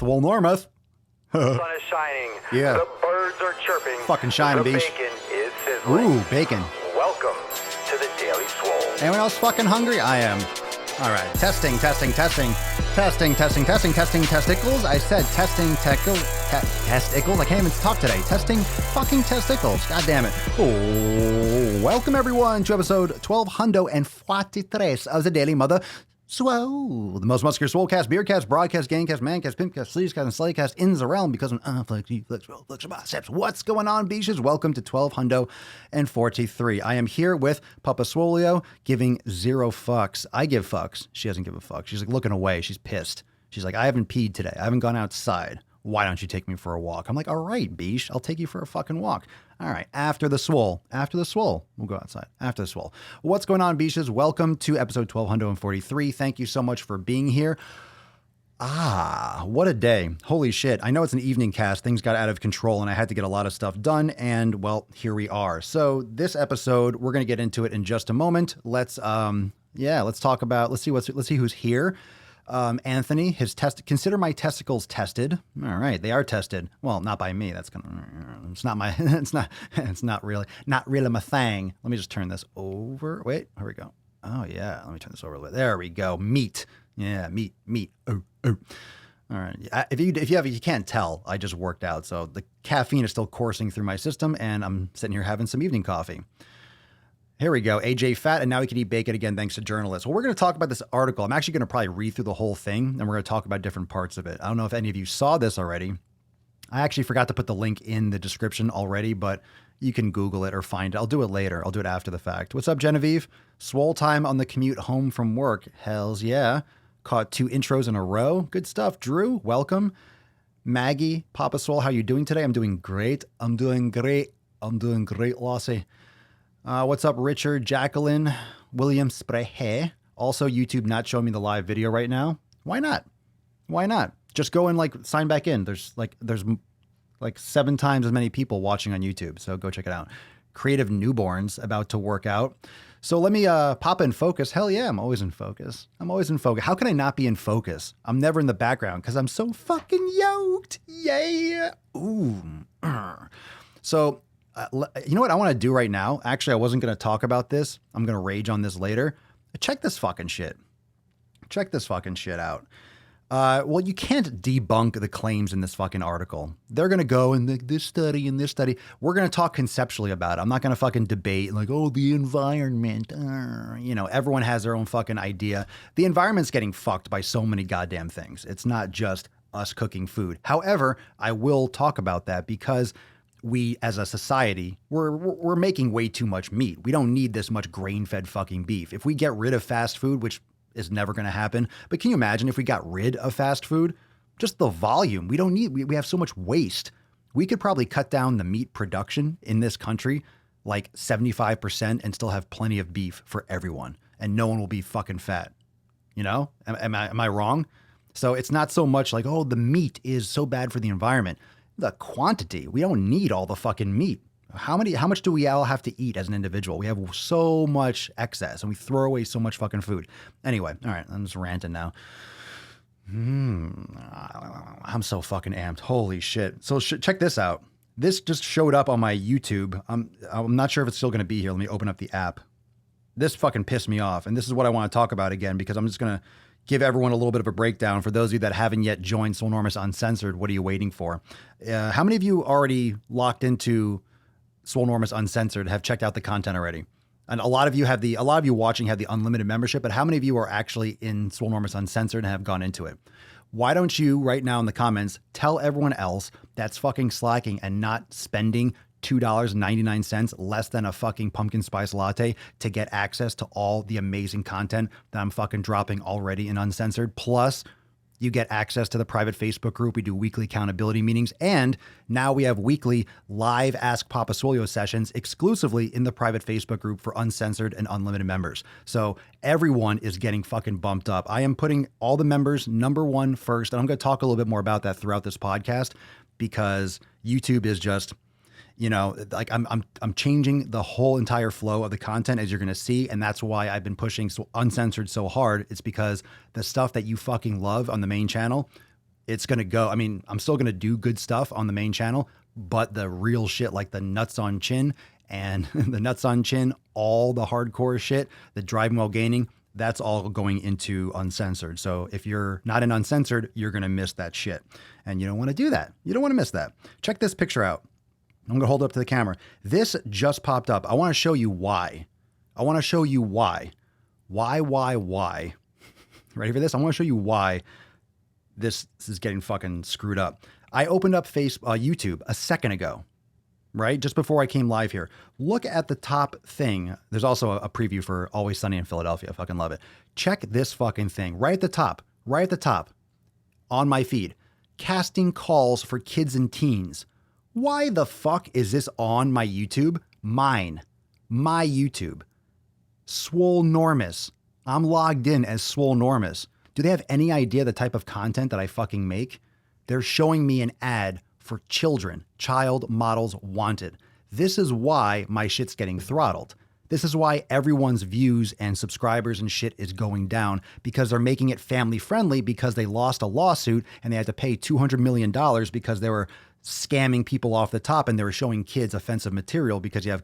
Swole. The sun is shining. Yeah. The birds are chirping. Fucking shining, the beast. bacon is sizzling. Ooh, bacon. Welcome to the Daily Swole. Anyone else fucking hungry? I am. All right. Testing. Testicles. I said testing testicles. I can't even talk today. Testing fucking testicles. God damn it. Oh, welcome everyone to episode 1243 of the Daily Mother Swole, the most muscular Swolecast, Beercast, Broadcast, Gamecast, Mancast, Pimpcast, Sleazecast, and Slaycast in the realm because of flex biceps. What's going on, beaches? Welcome to 1243. I am here with Papa Swolio giving zero fucks. I give fucks. She doesn't give a fuck. She's like looking away. She's pissed. She's like, I haven't peed today. I haven't gone outside. Why don't you take me for a walk? I'm like, all right, Beesh, I'll take you for a fucking walk. All right, after the swole, we'll go outside. After the swole. What's going on, Beaches? Welcome to episode 1243. Thank you so much for being here. What a day. Holy shit. I know it's an evening cast. Things got out of control and I had to get a lot of stuff done. And well, here we are. So this episode, we're going to get into it in just a moment. Let's talk about, let's see who's here. Anthony, consider my testicles tested. All right. They are tested. Well, not by me. It's not really my thing. Let me just turn this over. Wait, here we go. Oh yeah. Let me turn this over a little bit. There we go. Meat. Yeah. Meat. Oh. All right. If you can't tell, I just worked out. So the caffeine is still coursing through my system and I'm sitting here having some evening coffee. Here we go. AJ fat, and now we can eat bacon again thanks to journalists. Well, we're going to talk about this article. I'm actually going to probably read through the whole thing, and we're going to talk about different parts of it. I don't know if any of you saw this already. I actually forgot to put the link in the description already, but you can Google it or find it. I'll do it later. I'll do it after the fact. What's up, Genevieve? Swole time on the commute home from work. Hells yeah. Caught 2 intros in a row. Good stuff. Drew, welcome. Maggie, Papa Swole, how you doing today? I'm doing great, Lassie. What's up, Richard, Jacqueline, William Sprehe? Also, YouTube not showing me the live video right now. Why not? Just go and sign back in. There's 7 times as many people watching on YouTube, so go check it out. Creative newborns about to work out. So let me pop in focus. Hell yeah, I'm always in focus. How can I not be in focus? I'm never in the background because I'm so fucking yoked. Yeah. Ooh. So. You know what I want to do right now? Actually, I wasn't going to talk about this. I'm going to rage on this later. Check this fucking shit out. Well, you can't debunk the claims in this fucking article. They're going to go in this study and this study. We're going to talk conceptually about it. I'm not going to fucking debate the environment. Everyone has their own fucking idea. The environment's getting fucked by so many goddamn things. It's not just us cooking food. However, I will talk about that because we as a society, we're making way too much meat. We don't need this much grain-fed fucking beef. If we get rid of fast food, which is never going to happen, but can you imagine if we got rid of fast food? Just the volume. We have so much waste. We could probably cut down the meat production in this country like 75% and still have plenty of beef for everyone. And no one will be fucking fat. Am I wrong? So it's not so much like, the meat is so bad for the environment. The quantity. We don't need all the fucking meat. How much do we all have to eat as an individual? We have so much excess and we throw away so much fucking food. Anyway, all right, I'm just ranting now. I'm so fucking amped. Holy shit. So check this out. This just showed up on my YouTube. I'm not sure if it's still going to be here. Let me open up the app. This fucking pissed me off. And this is what I want to talk about again, because I'm just going to give everyone a little bit of a breakdown. For those of you that haven't yet joined Swolenormous Uncensored, what are you waiting for? How many of you already locked into Swolenormous Uncensored, have checked out the content already? And a lot of you watching have the unlimited membership, but how many of you are actually in Swolenormous Uncensored and have gone into it? Why don't you right now in the comments tell everyone else that's fucking slacking and not spending $2.99 less than a fucking pumpkin spice latte to get access to all the amazing content that I'm fucking dropping already in Uncensored. Plus, you get access to the private Facebook group. We do weekly accountability meetings. And now we have weekly live Ask Papa Swolio sessions exclusively in the private Facebook group for uncensored and unlimited members. So everyone is getting fucking bumped up. I am putting all the members number one first. And I'm going to talk a little bit more about that throughout this podcast because YouTube is just, I'm changing the whole entire flow of the content, as you're going to see. And that's why I've been pushing Uncensored so hard. It's because the stuff that you fucking love on the main channel, it's going to go. I mean, I'm still going to do good stuff on the main channel, but the real shit, like the nuts on chin and the nuts on chin, all the hardcore shit, the driving while gaining, that's all going into uncensored. So if you're not in uncensored, you're going to miss that shit. And you don't want to do that. You don't want to miss that. Check this picture out. I'm going to hold it up to the camera. This just popped up. I want to show you why. I want to show you why. Why? Ready for this? I want to show you why this is getting fucking screwed up. I opened up YouTube a second ago, right? Just before I came live here. Look at the top thing. There's also a preview for Always Sunny in Philadelphia. I fucking love it. Check this fucking thing right at the top on my feed. Casting calls for kids and teens. Why the fuck is this on my YouTube? My YouTube. Swole Normus. I'm logged in as Swole Normus. Do they have any idea the type of content that I fucking make? They're showing me an ad for children, child models wanted. This is why my shit's getting throttled. This is why everyone's views and subscribers and shit is going down, because they're making it family friendly because they lost a lawsuit and they had to pay $200 million because they were scamming people off the top and they were showing kids offensive material because you have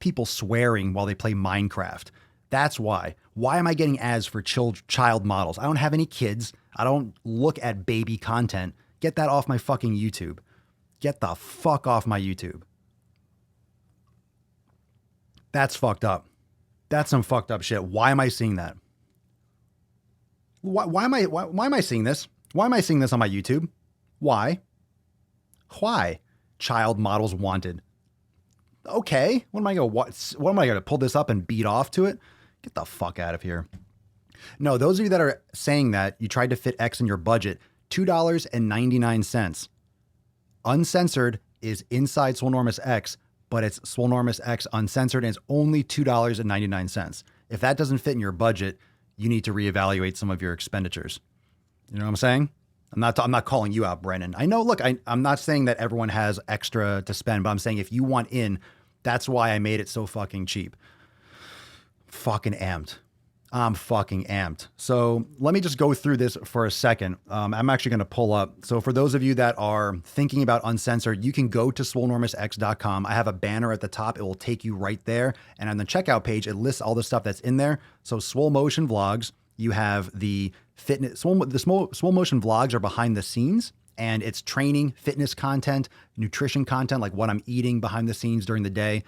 people swearing while they play Minecraft. That's why. Why am I getting ads for child models? I don't have any kids. I don't look at baby content. Get that off my fucking YouTube. Get the fuck off my YouTube. That's fucked up. That's some fucked up shit. Why am I seeing that? Why am I seeing this? Why am I seeing this on my YouTube? Why? Child models wanted. Okay. What am I going to pull this up and beat off to it? Get the fuck out of here. No, those of you that are saying that you tried to fit X in your budget, $2.99. Uncensored is inside Swolenormous X, but it's Swolenormous X uncensored and it's only $2.99. If that doesn't fit in your budget, you need to reevaluate some of your expenditures. You know what I'm saying? I'm not calling you out, Brennan. I know, look, I'm not saying that everyone has extra to spend, but I'm saying if you want in, that's why I made it so fucking cheap. Fucking amped. I'm fucking amped. So let me just go through this for a second. I'm actually going to pull up. So for those of you that are thinking about uncensored, you can go to swolenormousx.com. I have a banner at the top. It will take you right there. And on the checkout page, it lists all the stuff that's in there. So Swole Motion Vlogs, you have the fitness, Swole Motion Vlogs are behind the scenes. And it's training, fitness content, nutrition content, like what I'm eating behind the scenes during the day.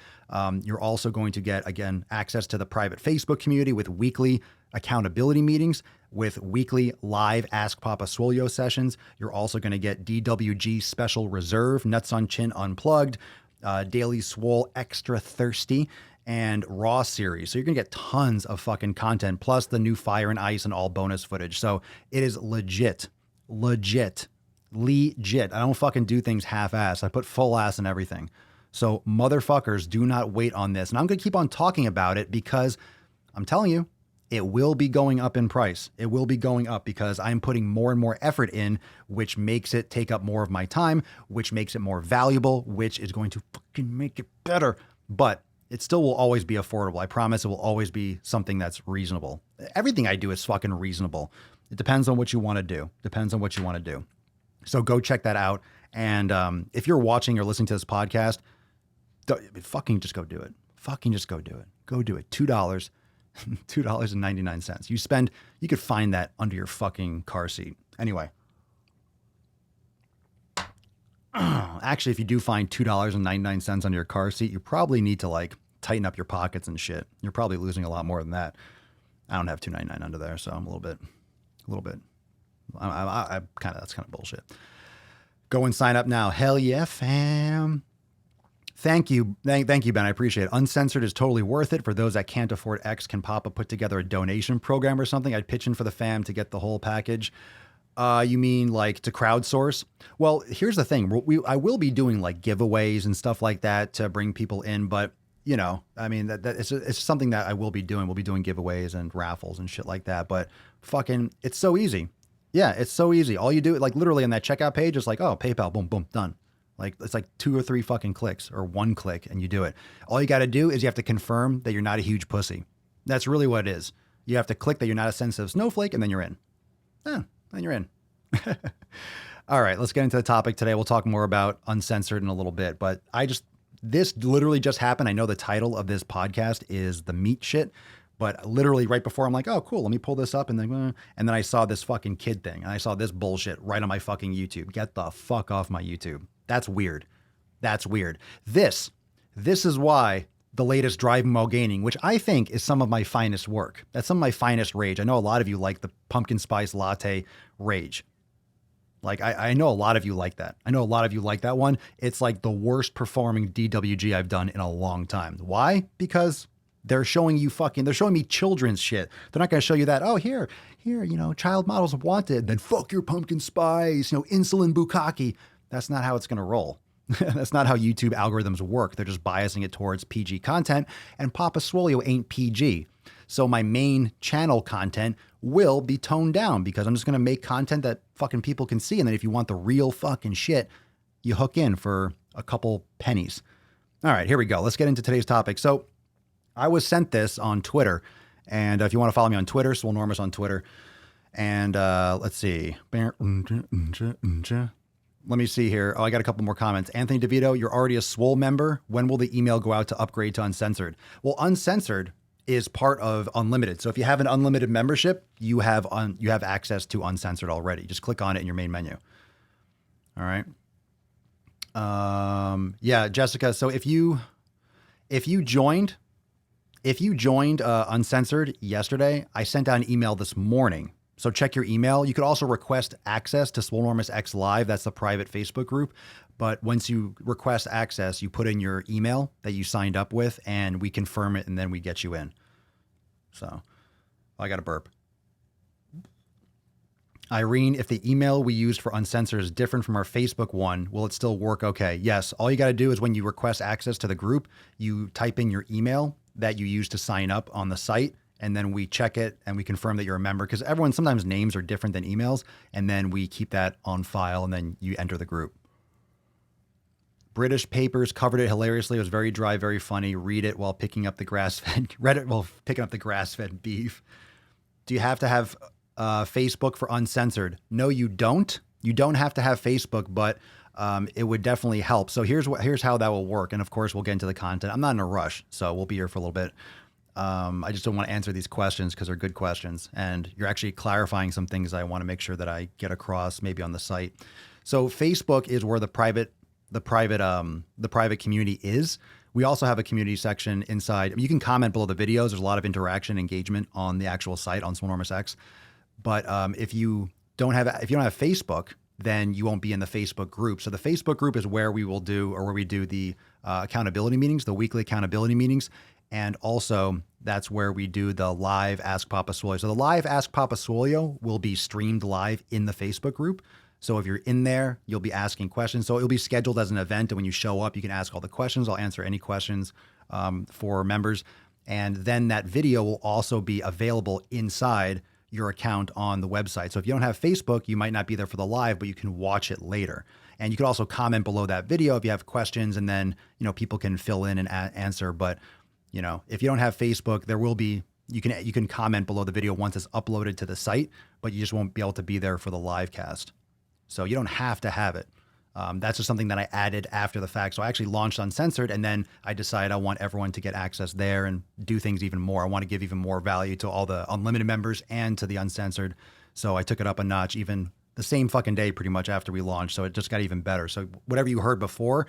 You're also going to get, again, access to the private Facebook community with weekly accountability meetings, with weekly live Ask Papa Swolio sessions. You're also going to get DWG Special Reserve, Nuts on Chin Unplugged, Daily Swole Extra Thirsty, and Raw series. So you're going to get tons of fucking content, plus the new Fire and Ice and all bonus footage. So it is legit. I don't fucking do things half-ass. I put full ass in everything. So motherfuckers, do not wait on this. And I'm going to keep on talking about it because I'm telling you, it will be going up in price. It will be going up because I'm putting more and more effort in, which makes it take up more of my time, which makes it more valuable, which is going to fucking make it better. But it still will always be affordable. I promise it will always be something that's reasonable. Everything I do is fucking reasonable. It depends on what you want to do. So go check that out. And if you're watching or listening to this podcast, fucking just go do it. Go do it. $2, $2.99. You could find that under your fucking car seat. Anyway. Actually, if you do find $2.99 under your car seat, you probably need to like tighten up your pockets and shit. You're probably losing a lot more than that. I don't have $2.99 under there, so I'm a little bit. That's kind of bullshit. Go and sign up now. Hell yeah, fam. Thank you, Ben. I appreciate it. Uncensored is totally worth it. For those that can't afford X, can Papa put together a donation program or something? I'd pitch in for the fam to get the whole package. You mean like to crowdsource? Well, here's the thing. I will be doing like giveaways and stuff like that to bring people in, but you know, I mean, it's something that I will be doing. We'll be doing giveaways and raffles and shit like that. But fucking, it's so easy. Yeah, it's so easy. All you do, like literally on that checkout page, it's like, oh, PayPal, boom, boom, done. Like it's like 2 or 3 fucking clicks or 1 click and you do it. All you got to do is you have to confirm that you're not a huge pussy. That's really what it is. You have to click that you're not a sensitive snowflake and then you're in. Then you're in. All right, let's get into the topic today. We'll talk more about uncensored in a little bit, but this literally just happened. I know the title of this podcast is The Meat Shit, but literally right before I'm like, oh, cool, let me pull this up. And then I saw this fucking kid thing and I saw this bullshit right on my fucking YouTube. Get the fuck off my YouTube. That's weird. That's weird. This is why the latest Driving While Gaining, which I think is some of my finest work. That's some of my finest rage. I know a lot of you like the pumpkin spice latte rage. Like, I know a lot of you like that. I know a lot of you like that one. It's like the worst performing DWG I've done in a long time. Why? Because they're showing me children's shit. They're not going to show you that, oh, here, child models wanted, then fuck your pumpkin spice, insulin bukkake. That's not how it's going to roll. That's not how YouTube algorithms work. They're just biasing it towards PG content, and Papa Swole ain't PG. So my main channel content will be toned down because I'm just going to make content that fucking people can see. And then if you want the real fucking shit, you hook in for a couple pennies. All right, here we go. Let's get into today's topic. So I was sent this on Twitter. And if you want to follow me on Twitter, Swolenormous on Twitter. And let's see. Let me see here. Oh, I got a couple more comments. Anthony DeVito, you're already a Swole member. When will the email go out to upgrade to uncensored? Well, uncensored is part of unlimited. So if you have an unlimited membership, you have access to uncensored already. Just click on it in your main menu. All right. Yeah, Jessica. So if you joined uncensored yesterday, I sent out an email this morning. So check your email. You could also request access to Swolenormous X Live. That's the private Facebook group. But once you request access, you put in your email that you signed up with and we confirm it and then we get you in. So I got a burp. Irene, if the email we used for uncensored is different from our Facebook one, will it still work okay? Yes. All you got to do is when you request access to the group, you type in your email that you use to sign up on the site. And then we check it and we confirm that you're a member because sometimes names are different than emails. And then we keep that on file and then you enter the group. British Papers covered it hilariously. It was very dry, very funny. Read it while picking up the grass-fed beef. Do you have to have Facebook for uncensored? No, you don't. You don't have to have Facebook, but it would definitely help. So here's how that will work. And of course, we'll get into the content. I'm not in a rush, so we'll be here for a little bit. I just don't want to answer these questions because they're good questions. And you're actually clarifying some things I want to make sure that I get across maybe on the site. So Facebook is where the private community is. We also have a community section inside. You can comment below the videos. There's a lot of interaction, engagement on the actual site on Swolenormous X. But if you don't have Facebook, then you won't be in the Facebook group. So the Facebook group is where we do the accountability meetings, the weekly accountability meetings. And also that's where we do the live Ask Papa Swolio. So the live Ask Papa Swolio will be streamed live in the Facebook group. So if you're in there, you'll be asking questions. So it'll be scheduled as an event. And when you show up, you can ask all the questions. I'll answer any questions for members. And then that video will also be available inside your account on the website. So if you don't have Facebook, you might not be there for the live, but you can watch it later. And you can also comment below that video if you have questions, and then, people can fill in and answer. But, if you don't have Facebook, there will be, you can comment below the video once it's uploaded to the site, but you just won't be able to be there for the live cast. So you don't have to have it. That's just something that I added after the fact. So I actually launched Uncensored, and then I decided I want everyone to get access there and do things even more. I want to give even more value to all the unlimited members and to the Uncensored. So I took it up a notch even the same fucking day pretty much after we launched. So it just got even better. So whatever you heard before,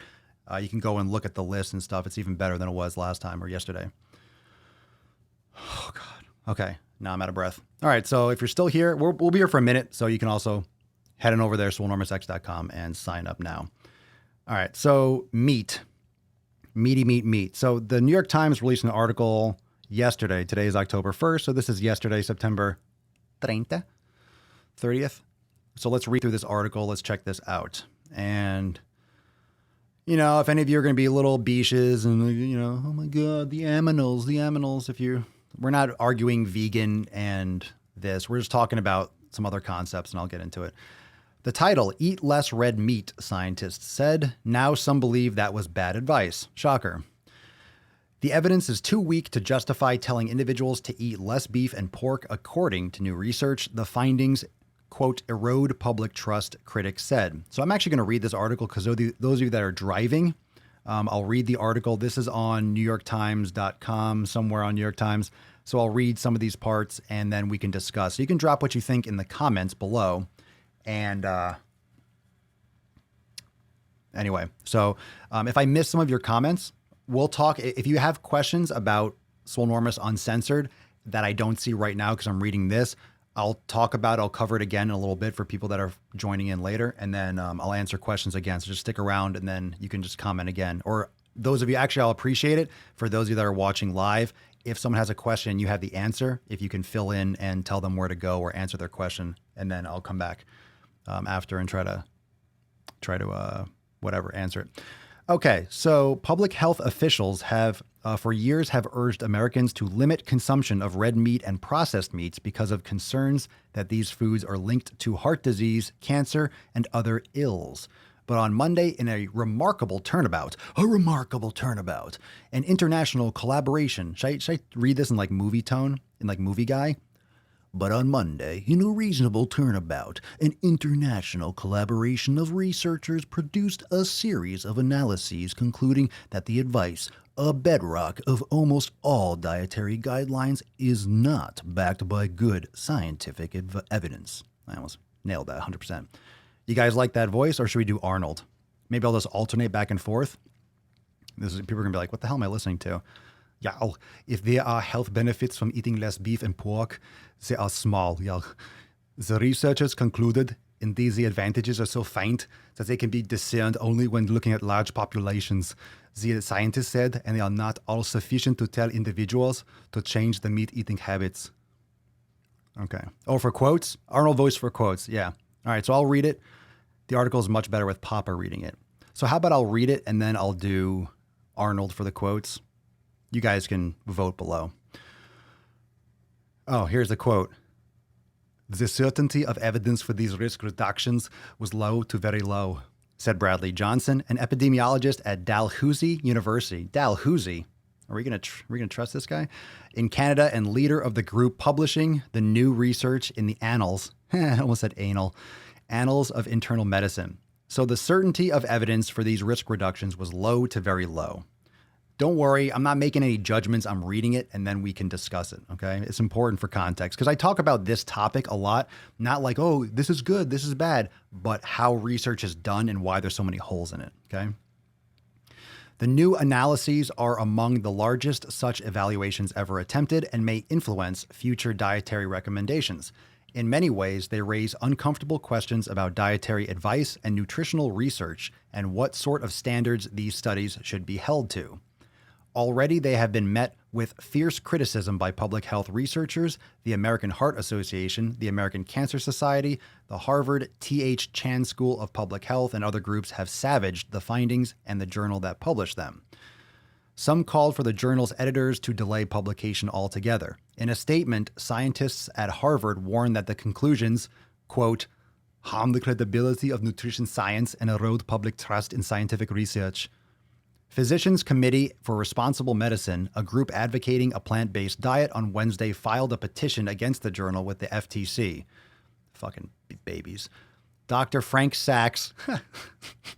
you can go and look at the list and stuff. It's even better than it was last time or yesterday. Oh, God. Okay. Now I'm out of breath. All right. So if you're still here, we'll be here for a minute. So you can also head on over there, swolenormousx.com, and sign up now. All right. So meat. So the New York Times released an article yesterday. Today is October 1st. So this is yesterday, September 30th. So let's read through this article. Let's check this out. And, if any of you are going to be little beaches and, oh my God, the aminals, we're not arguing vegan and this. We're just talking about some other concepts, and I'll get into it. The title, Eat Less Red Meat, scientists said. Now some believe that was bad advice. Shocker. The evidence is too weak to justify telling individuals to eat less beef and pork, according to new research. The findings quote, erode public trust, critics said. So I'm actually going to read this article because those of you that are driving, I'll read the article. This is on NewYorkTimes.com, somewhere on New York Times. So I'll read some of these parts and then we can discuss. So you can drop what you think in the comments below. And anyway, so if I miss some of your comments, we'll talk. If you have questions about Swolenormous Uncensored that I don't see right now because I'm reading this, I'll talk about it. I'll cover it again in a little bit for people that are joining in later. And then I'll answer questions again. So just stick around and then you can just comment again. Or those of you, actually, I'll appreciate it. For those of you that are watching live, if someone has a question and you have the answer, if you can fill in and tell them where to go or answer their question, and then I'll come back after and try to whatever, answer it. Okay, so public health officials have for years have urged Americans to limit consumption of red meat and processed meats because of concerns that these foods are linked to heart disease, cancer, and other ills. But on Monday, in a remarkable turnabout, an international collaboration. Should I read this in like movie tone, in like movie guy? But on Monday, in a reasonable turnabout, an international collaboration of researchers produced a series of analyses concluding that the advice, a bedrock of almost all dietary guidelines, is not backed by good scientific evidence. I almost nailed that 100%. You guys like that voice, or should we do Arnold? Maybe I'll just alternate back and forth. People are going to be like, what the hell am I listening to? Yeah, if there are health benefits from eating less beef and pork, they are small. Yeah. The researchers concluded indeed the advantages are so faint that they can be discerned only when looking at large populations. The scientists said, and they are not all sufficient to tell individuals to change the meat-eating habits. Okay. Oh, for quotes? Arnold voice for quotes. Yeah. All right, so I'll read it. The article is much better with Papa reading it. So how about I'll read it and then I'll do Arnold for the quotes. You guys can vote below. Oh, here's the quote. The certainty of evidence for these risk reductions was low to very low, said Bradley Johnson, an epidemiologist at Dalhousie University. Dalhousie. Are we gonna trust this guy? In Canada, and leader of the group publishing the new research in the Annals. I almost said anal. Annals of Internal Medicine. So the certainty of evidence for these risk reductions was low to very low. Don't worry, I'm not making any judgments. I'm reading it and then we can discuss it, okay? It's important for context because I talk about this topic a lot, not like, oh, this is good, this is bad, but how research is done and why there's so many holes in it, okay? The new analyses are among the largest such evaluations ever attempted and may influence future dietary recommendations. In many ways, they raise uncomfortable questions about dietary advice and nutritional research and what sort of standards these studies should be held to. Already, they have been met with fierce criticism by public health researchers, the American Heart Association, the American Cancer Society, the Harvard T.H. Chan School of Public Health, and other groups have savaged the findings and the journal that published them. Some called for the journal's editors to delay publication altogether. In a statement, scientists at Harvard warned that the conclusions, quote, harm the credibility of nutrition science and erode public trust in scientific research. Physicians Committee for Responsible Medicine, a group advocating a plant-based diet, on Wednesday filed a petition against the journal with the FTC. Fucking babies. Dr. Frank Sachs.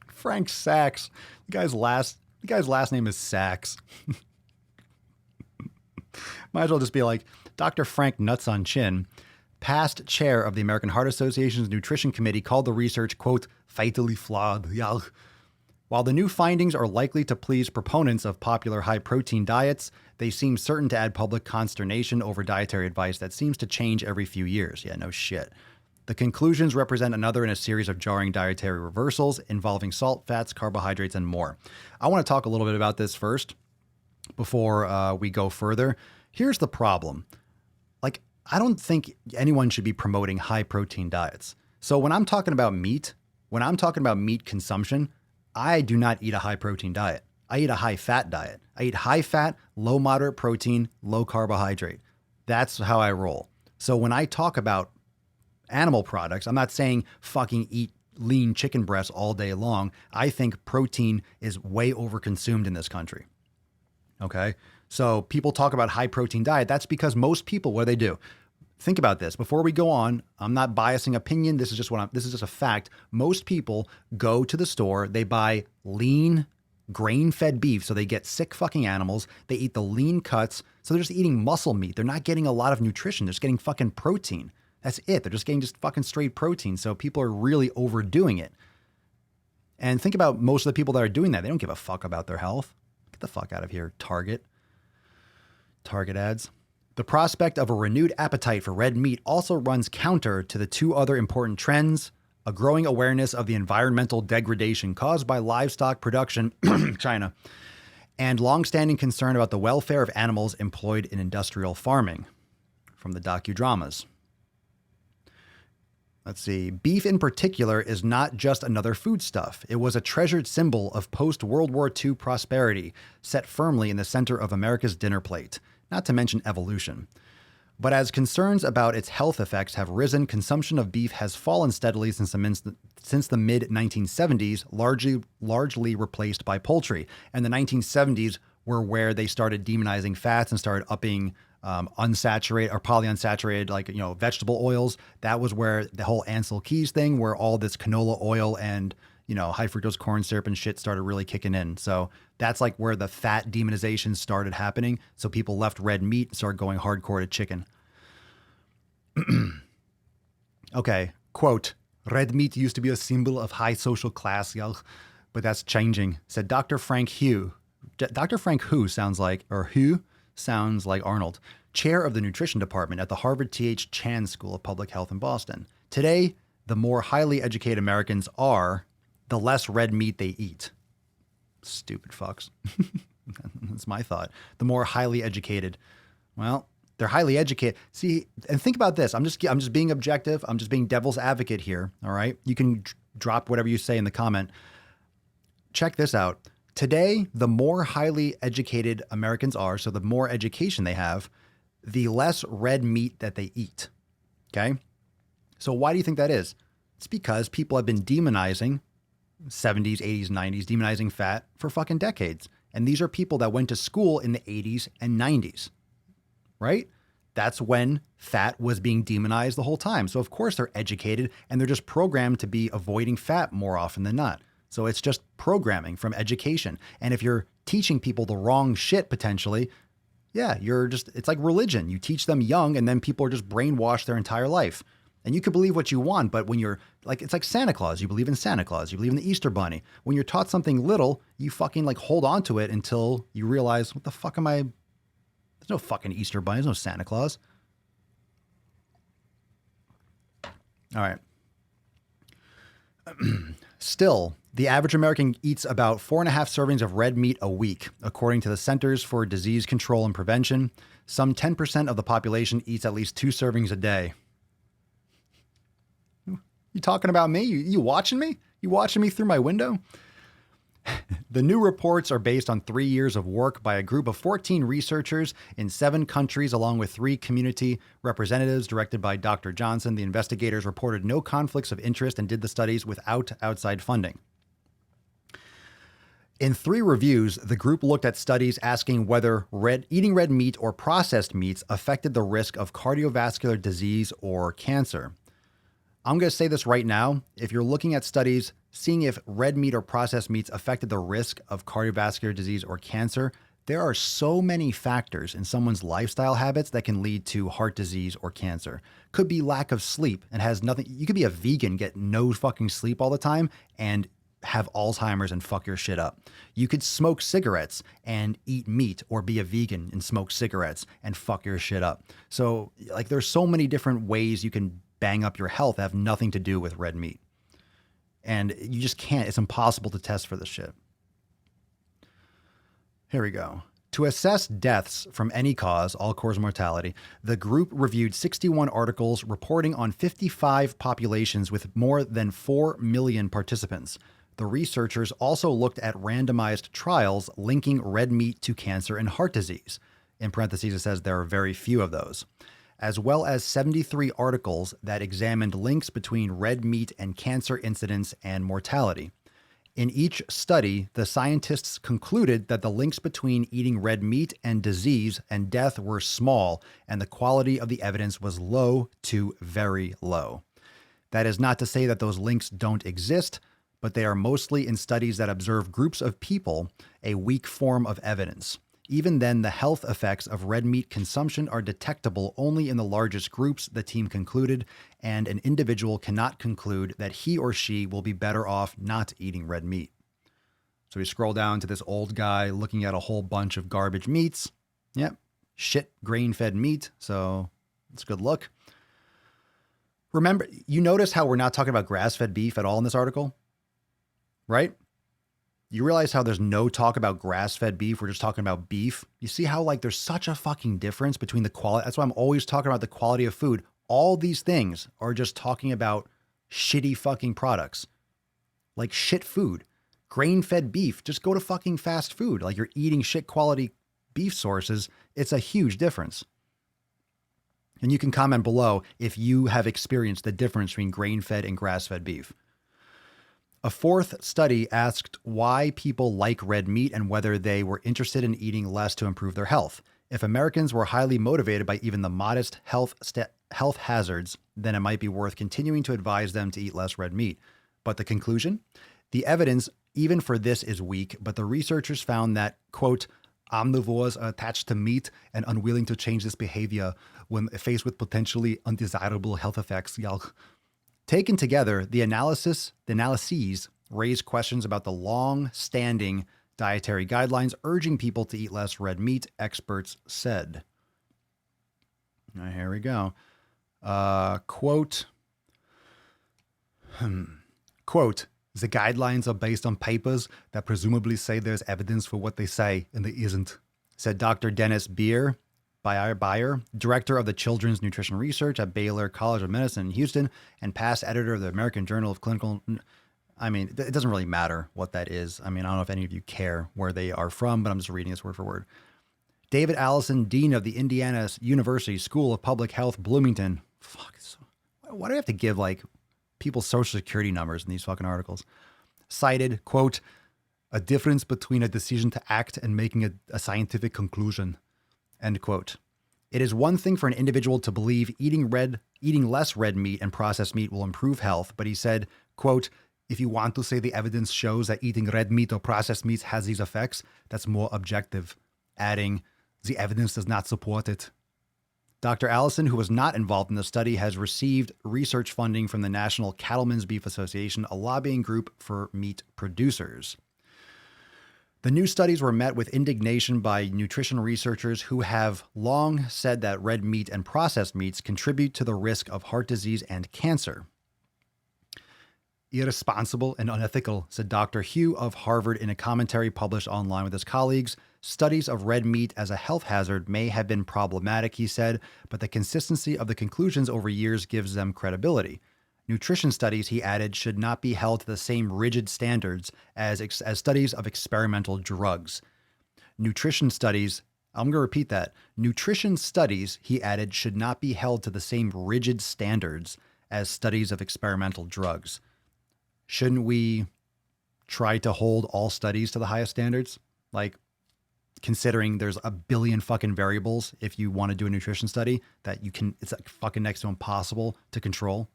Frank Sachs. The guy's last name is Sachs. Might as well just be like Dr. Frank Nuts on Chin, past chair of the American Heart Association's Nutrition Committee, called the research, quote, fatally flawed. While the new findings are likely to please proponents of popular high-protein diets, they seem certain to add public consternation over dietary advice that seems to change every few years. Yeah, no shit. The conclusions represent another in a series of jarring dietary reversals involving salt, fats, carbohydrates, and more. I want to talk a little bit about this first before we go further. Here's the problem. I don't think anyone should be promoting high-protein diets. So when I'm talking about meat consumption, I do not eat a high-protein diet. I eat a high-fat diet. I eat high-fat, low-moderate protein, low-carbohydrate. That's how I roll. So when I talk about animal products, I'm not saying fucking eat lean chicken breasts all day long. I think protein is way overconsumed in this country. Okay? So people talk about high-protein diet. That's because most people, what do? Think about this. Before we go on, I'm not biasing opinion. This is just a fact. Most people go to the store, they buy lean, grain-fed beef, so they get sick fucking animals. They eat the lean cuts, so they're just eating muscle meat. They're not getting a lot of nutrition. They're just getting fucking protein. That's it. They're just getting just fucking straight protein. So people are really overdoing it. And think about most of the people that are doing that. They don't give a fuck about their health. Get the fuck out of here, Target. Target ads. The prospect of a renewed appetite for red meat also runs counter to the two other important trends: a growing awareness of the environmental degradation caused by livestock production, China, and longstanding concern about the welfare of animals employed in industrial farming, from the docudramas. Let's see. Beef in particular is not just another foodstuff. It was a treasured symbol of post-World War II prosperity, set firmly in the center of America's dinner plate, not to mention evolution. But as concerns about its health effects have risen, consumption of beef has fallen steadily since the mid-1970s, largely replaced by poultry. And the 1970s were where they started demonizing fats and started upping unsaturated or polyunsaturated, vegetable oils. That was where the whole Ansel Keys thing, where all this canola oil and, high fructose corn syrup and shit started really kicking in. So that's like where the fat demonization started happening. So people left red meat and started going hardcore to chicken. Okay, quote, red meat used to be a symbol of high social class, but that's changing, said Dr. Frank Hu. Dr. Frank Hu sounds like Arnold, chair of the nutrition department at the Harvard T.H. Chan School of Public Health in Boston. Today, the more highly educated Americans are, the less red meat they eat. Stupid fucks. That's my thought. The more highly educated. Well, they're highly educated. See, and think about this. I'm just being objective. I'm just being devil's advocate here. All right. You can drop whatever you say in the comment. Check this out. Today, the more highly educated Americans are, so the more education they have, the less red meat that they eat. Okay. So why do you think that is? It's because people have been demonizing 70s, 80s, 90s, demonizing fat for fucking decades. And these are people that went to school in the 80s and 90s, right? That's when fat was being demonized the whole time. So of course they're educated and they're just programmed to be avoiding fat more often than not. So it's just programming from education. And if you're teaching people the wrong shit potentially, yeah, it's like religion. You teach them young and then people are just brainwashed their entire life. And you can believe what you want, but when you're it's like Santa Claus. You believe in Santa Claus. You believe in the Easter Bunny. When you're taught something little, you fucking hold on to it until you realize, what the fuck am I? There's no fucking Easter Bunny. There's no Santa Claus. All right. Still, the average American eats about 4.5 servings of red meat a week, according to the Centers for Disease Control and Prevention. Some 10% of the population eats at least 2 servings a day. You talking about me? You watching me? You watching me through my window? The new reports are based on 3 years of work by a group of 14 researchers in 7 countries, along with 3 community representatives directed by Dr. Johnson. The investigators reported no conflicts of interest and did the studies without outside funding. In 3 reviews, the group looked at studies asking whether eating red meat or processed meats affected the risk of cardiovascular disease or cancer. I'm going to say this right now. If you're looking at studies seeing if red meat or processed meats affected the risk of cardiovascular disease or cancer, there are so many factors in someone's lifestyle habits that can lead to heart disease or cancer. Could be lack of sleep and has nothing. You could be a vegan, get no fucking sleep all the time, and have Alzheimer's and fuck your shit up. You could smoke cigarettes and eat meat, or be a vegan and smoke cigarettes and fuck your shit up. So there's so many different ways you can bang up your health that have nothing to do with red meat. And you just can't. It's impossible to test for this shit. Here we go. To assess deaths from any cause, all-cause mortality, the group reviewed 61 articles reporting on 55 populations with more than 4 million participants. The researchers also looked at randomized trials linking red meat to cancer and heart disease. In parentheses, it says there are very few of those, as well as 73 articles that examined links between red meat and cancer incidence and mortality. In each study, the scientists concluded that the links between eating red meat and disease and death were small, and the quality of the evidence was low to very low. That is not to say that those links don't exist, but they are mostly in studies that observe groups of people, a weak form of evidence. Even then, the health effects of red meat consumption are detectable only in the largest groups, the team concluded, and an individual cannot conclude that he or she will be better off not eating red meat. So we scroll down to this old guy looking at a whole bunch of garbage meats. Yep, shit grain-fed meat, so it's a good look. Remember, you notice how we're not talking about grass-fed beef at all in this article, right? You realize how there's no talk about grass-fed beef. We're just talking about beef. You see how like there's such a fucking difference between the quality. That's why I'm always talking about the quality of food. All these things are just talking about shitty fucking products, like shit food, grain-fed beef. Just go to fucking fast food. Like you're eating shit quality beef sources. It's a huge difference. And you can comment below if you have experienced the difference between grain-fed and grass-fed beef. A fourth study asked why people like red meat and whether they were interested in eating less to improve their health. If Americans were highly motivated by even the modest health hazards, then it might be worth continuing to advise them to eat less red meat. But the conclusion? The evidence, even for this, is weak, but the researchers found that, quote, omnivores are attached to meat and unwilling to change this behavior when faced with potentially undesirable health effects. Taken together, the analyses raise questions about the long-standing dietary guidelines urging people to eat less red meat, experts said. Here we go. Quote, the guidelines are based on papers that presumably say there's evidence for what they say, and there isn't, said Dr. Dennis Beyer, director of the Children's Nutrition Research at Baylor College of Medicine in Houston and past editor of the American Journal of Clinical. I mean, it doesn't really matter what that is. I mean, I don't know if any of you care where they are from, but I'm just reading this word for word. David Allison, dean of the Indiana University School of Public Health, Bloomington. Why do I have to give like people's social security numbers in these fucking articles? Cited, quote, a difference between a decision to act and making a scientific conclusion. End quote. It is one thing for an individual to believe eating less red meat and processed meat will improve health, but he said, quote, if you want to say the evidence shows that eating red meat or processed meats has these effects, that's more objective, adding, the evidence does not support it. Dr. Allison, who was not involved in the study, has received research funding from the National Cattlemen's Beef Association, a lobbying group for meat producers. The new studies were met with indignation by nutrition researchers who have long said that red meat and processed meats contribute to the risk of heart disease and cancer. Irresponsible and unethical, said Dr. Hugh of Harvard in a commentary published online with his colleagues. Studies of red meat as a health hazard may have been problematic, he said, but the consistency of the conclusions over years gives them credibility. Nutrition studies, he added, should not be held to the same rigid standards as studies of experimental drugs. Nutrition studies, I'm going to repeat that. Nutrition studies, he added, should not be held to the same rigid standards as studies of experimental drugs. Shouldn't we try to hold all studies to the highest standards? Like, considering there's a billion fucking variables if you want to do a nutrition study that it's like fucking next to impossible to control.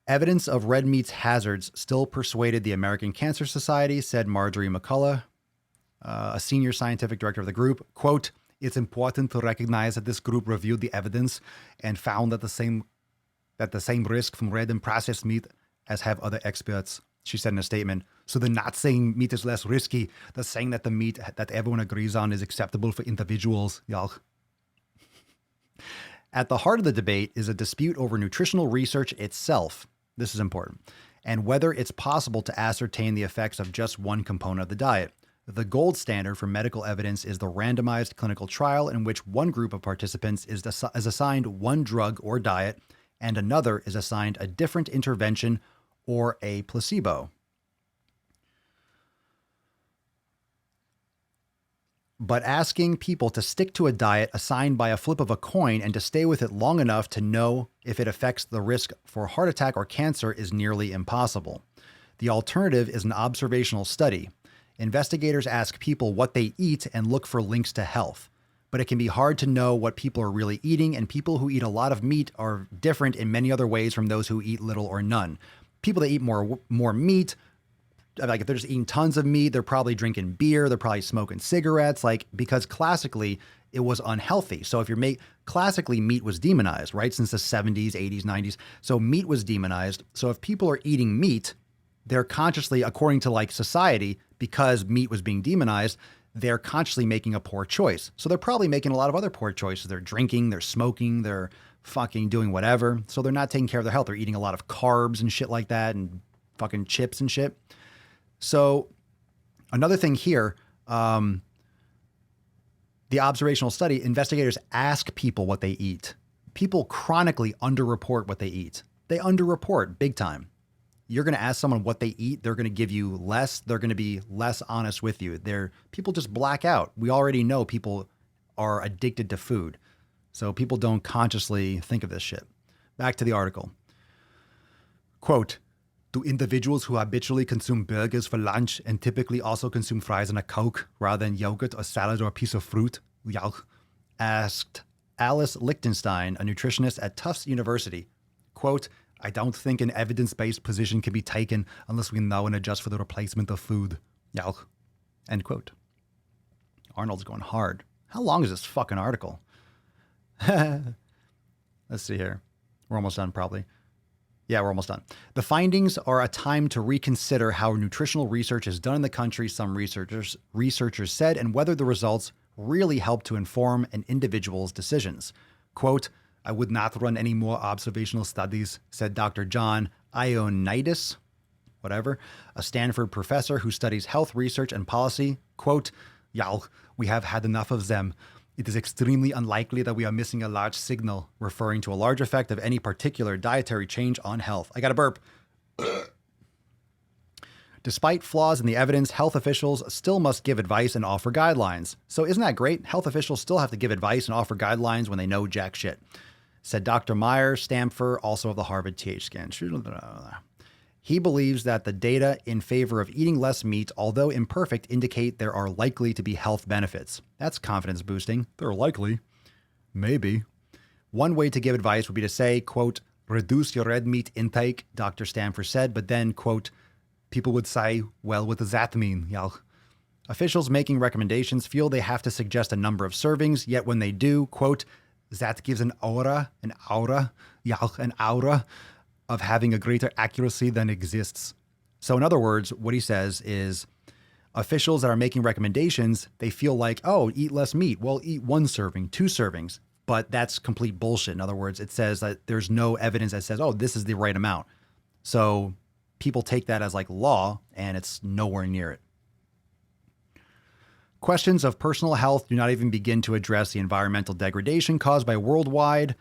Evidence of red meat's hazards still persuaded the American Cancer Society, said Marjorie McCullough, a senior scientific director of the group. Quote, it's important to recognize that this group reviewed the evidence and found that the same risk from red and processed meat as have other experts, she said in a statement. So they're not saying meat is less risky. They're saying that the meat that everyone agrees on is acceptable for individuals. Y'all. At the heart of the debate is a dispute over nutritional research itself. This is important. And whether it's possible to ascertain the effects of just one component of the diet. The gold standard for medical evidence is the randomized clinical trial in which one group of participants is assigned one drug or diet and another is assigned a different intervention or a placebo. But asking people to stick to a diet assigned by a flip of a coin and to stay with it long enough to know if it affects the risk for heart attack or cancer is nearly impossible. The alternative is an observational study. Investigators ask people what they eat and look for links to health. But it can be hard to know what people are really eating, and people who eat a lot of meat are different in many other ways from those who eat little or none. People that eat more meat, like if they're just eating tons of meat, they're probably drinking beer, they're probably smoking cigarettes, like because classically it was unhealthy. So if you're classically meat was demonized, right? Since the 70s, 80s, 90s. So meat was demonized. So if people are eating meat, they're consciously, according to like society, because meat was being demonized, they're consciously making a poor choice. So they're probably making a lot of other poor choices. They're drinking, they're smoking, they're fucking doing whatever. So they're not taking care of their health. They're eating a lot of carbs and shit like that and fucking chips and shit. So another thing here, the observational study, investigators ask people what they eat. People chronically underreport what they eat. They underreport big time. You're going to ask someone what they eat. They're going to give you less. They're going to be less honest with you. People just black out. We already know people are addicted to food. So people don't consciously think of this shit. Back to the article. Quote, do individuals who habitually consume burgers for lunch and typically also consume fries and a Coke rather than yogurt or salad or a piece of fruit? Asked Alice Lichtenstein, a nutritionist at Tufts University. Quote, I don't think an evidence-based position can be taken unless we know and adjust for the replacement of food. End quote. Arnold's going hard. How long is this fucking article? Let's see here. We're almost done, probably. Yeah, we're almost done. The findings are a time to reconsider how nutritional research is done in the country, some researchers said, and whether the results really help to inform an individual's decisions. Quote, I would not run any more observational studies, said Dr. John Ioannidis, a Stanford professor who studies health research and policy. Quote, we have had enough of them. It is extremely unlikely that we are missing a large signal, referring to a large effect of any particular dietary change on health. I got a burp. Despite flaws in the evidence, health officials still must give advice and offer guidelines. So isn't that great? Health officials still have to give advice and offer guidelines when they know jack shit, said Dr. Meyer Stamfer, also of the Harvard TH scan. He believes that the data in favor of eating less meat, although imperfect, indicate there are likely to be health benefits. That's confidence boosting. They're likely. Maybe. One way to give advice would be to say, quote, reduce your red meat intake, Dr. Stamfer said, but then, quote, people would say, well, what does that mean? Officials making recommendations feel they have to suggest a number of servings, yet when they do, quote, that gives an aura of having a greater accuracy than exists. So in other words, what he says is officials that are making recommendations, they feel like, oh, eat less meat. Well, eat 1 serving, 2 servings. But that's complete bullshit. In other words, it says that there's no evidence that says, oh, this is the right amount. So people take that as like law, and it's nowhere near it. Questions of personal health do not even begin to address the environmental degradation caused worldwide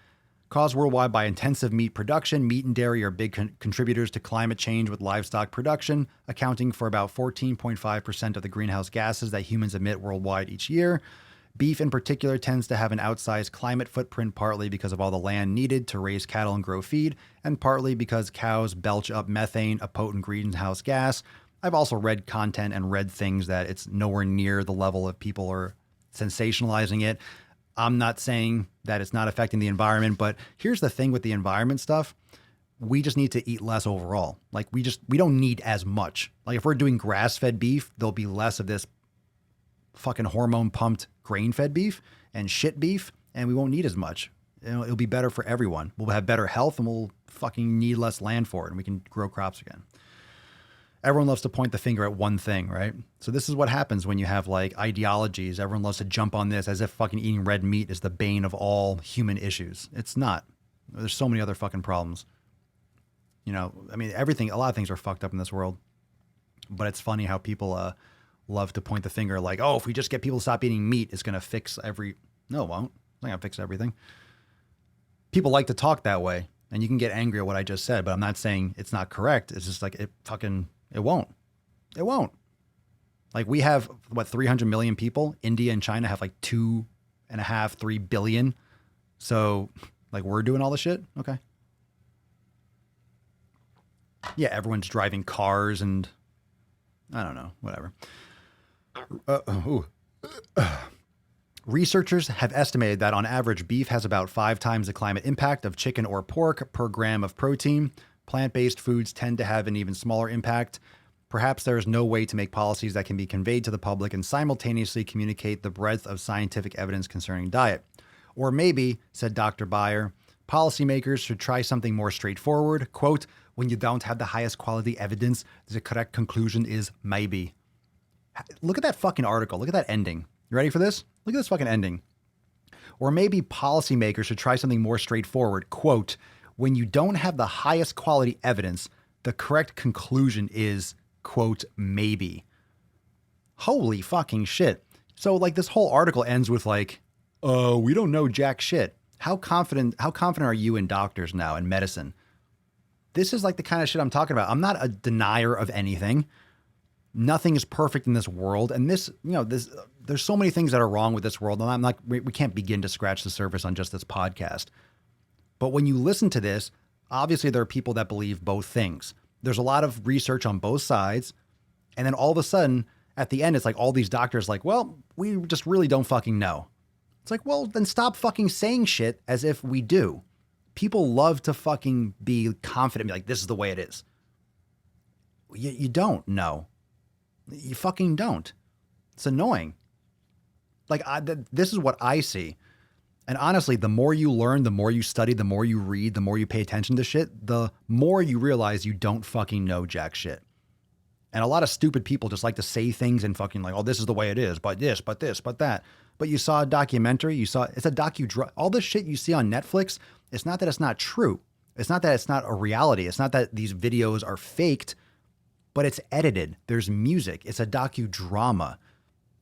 by intensive meat production. Meat and dairy are big contributors to climate change, with livestock production accounting for about 14.5% of the greenhouse gases that humans emit worldwide each year. Beef in particular tends to have an outsized climate footprint, partly because of all the land needed to raise cattle and grow feed, and partly because cows belch up methane, a potent greenhouse gas. I've also read content and read things that it's nowhere near the level of people are sensationalizing it. I'm not saying that it's not affecting the environment, but here's the thing with the environment stuff. We just need to eat less overall. Like we don't need as much. Like if we're doing grass-fed beef, there'll be less of this fucking hormone-pumped grain-fed beef and shit beef, and we won't need as much. It'll be better for everyone. We'll have better health, and we'll fucking need less land for it, and we can grow crops again. Everyone loves to point the finger at one thing, right? So this is what happens when you have like ideologies. Everyone loves to jump on this as if fucking eating red meat is the bane of all human issues. It's not. There's so many other fucking problems. A lot of things are fucked up in this world. But it's funny how people love to point the finger like, oh, if we just get people to stop eating meat, it's going to fix No, it won't. It's not going to fix everything. People like to talk that way, and you can get angry at what I just said, but I'm not saying it's not correct. It's just like it won't. It won't. Like we have, 300 million people? India and China have like 2.5, 3 billion. So like we're doing all the shit? Okay. Yeah, everyone's driving cars and I don't know, whatever. Researchers have estimated that on average, beef has about 5 times the climate impact of chicken or pork per gram of protein. Plant-based foods tend to have an even smaller impact. Perhaps there is no way to make policies that can be conveyed to the public and simultaneously communicate the breadth of scientific evidence concerning diet. Or maybe, said Dr. Bayer, policymakers should try something more straightforward. Quote, when you don't have the highest quality evidence, the correct conclusion is maybe. Look at that fucking article. Look at that ending. You ready for this? Look at this fucking ending. Or maybe policymakers should try something more straightforward. Quote, when you don't have the highest quality evidence, the correct conclusion is, quote, maybe. Holy fucking shit. So like this whole article ends with like, we don't know jack shit. How confident are you in doctors now in medicine? This is like the kind of shit I'm talking about. I'm not a denier of anything. Nothing is perfect in this world. And this, there's so many things that are wrong with this world. And I'm like, we can't begin to scratch the surface on just this podcast. But when you listen to this, obviously there are people that believe both things. There's a lot of research on both sides. And then all of a sudden at the end, it's like all these doctors like, well, we just really don't fucking know. It's like, well, then stop fucking saying shit as if we do. People love to fucking be confident, be like, this is the way it is. You don't know. You fucking don't. It's annoying. Like, this is what I see. And honestly, the more you learn, the more you study, the more you read, the more you pay attention to shit, the more you realize you don't fucking know jack shit. And a lot of stupid people just like to say things and fucking like, oh, this is the way it is, but this, but this, but that. But you saw a documentary, it's a all this shit you see on Netflix, it's not that it's not true. It's not that it's not a reality. It's not that these videos are faked, but it's edited. There's music. It's a docudrama.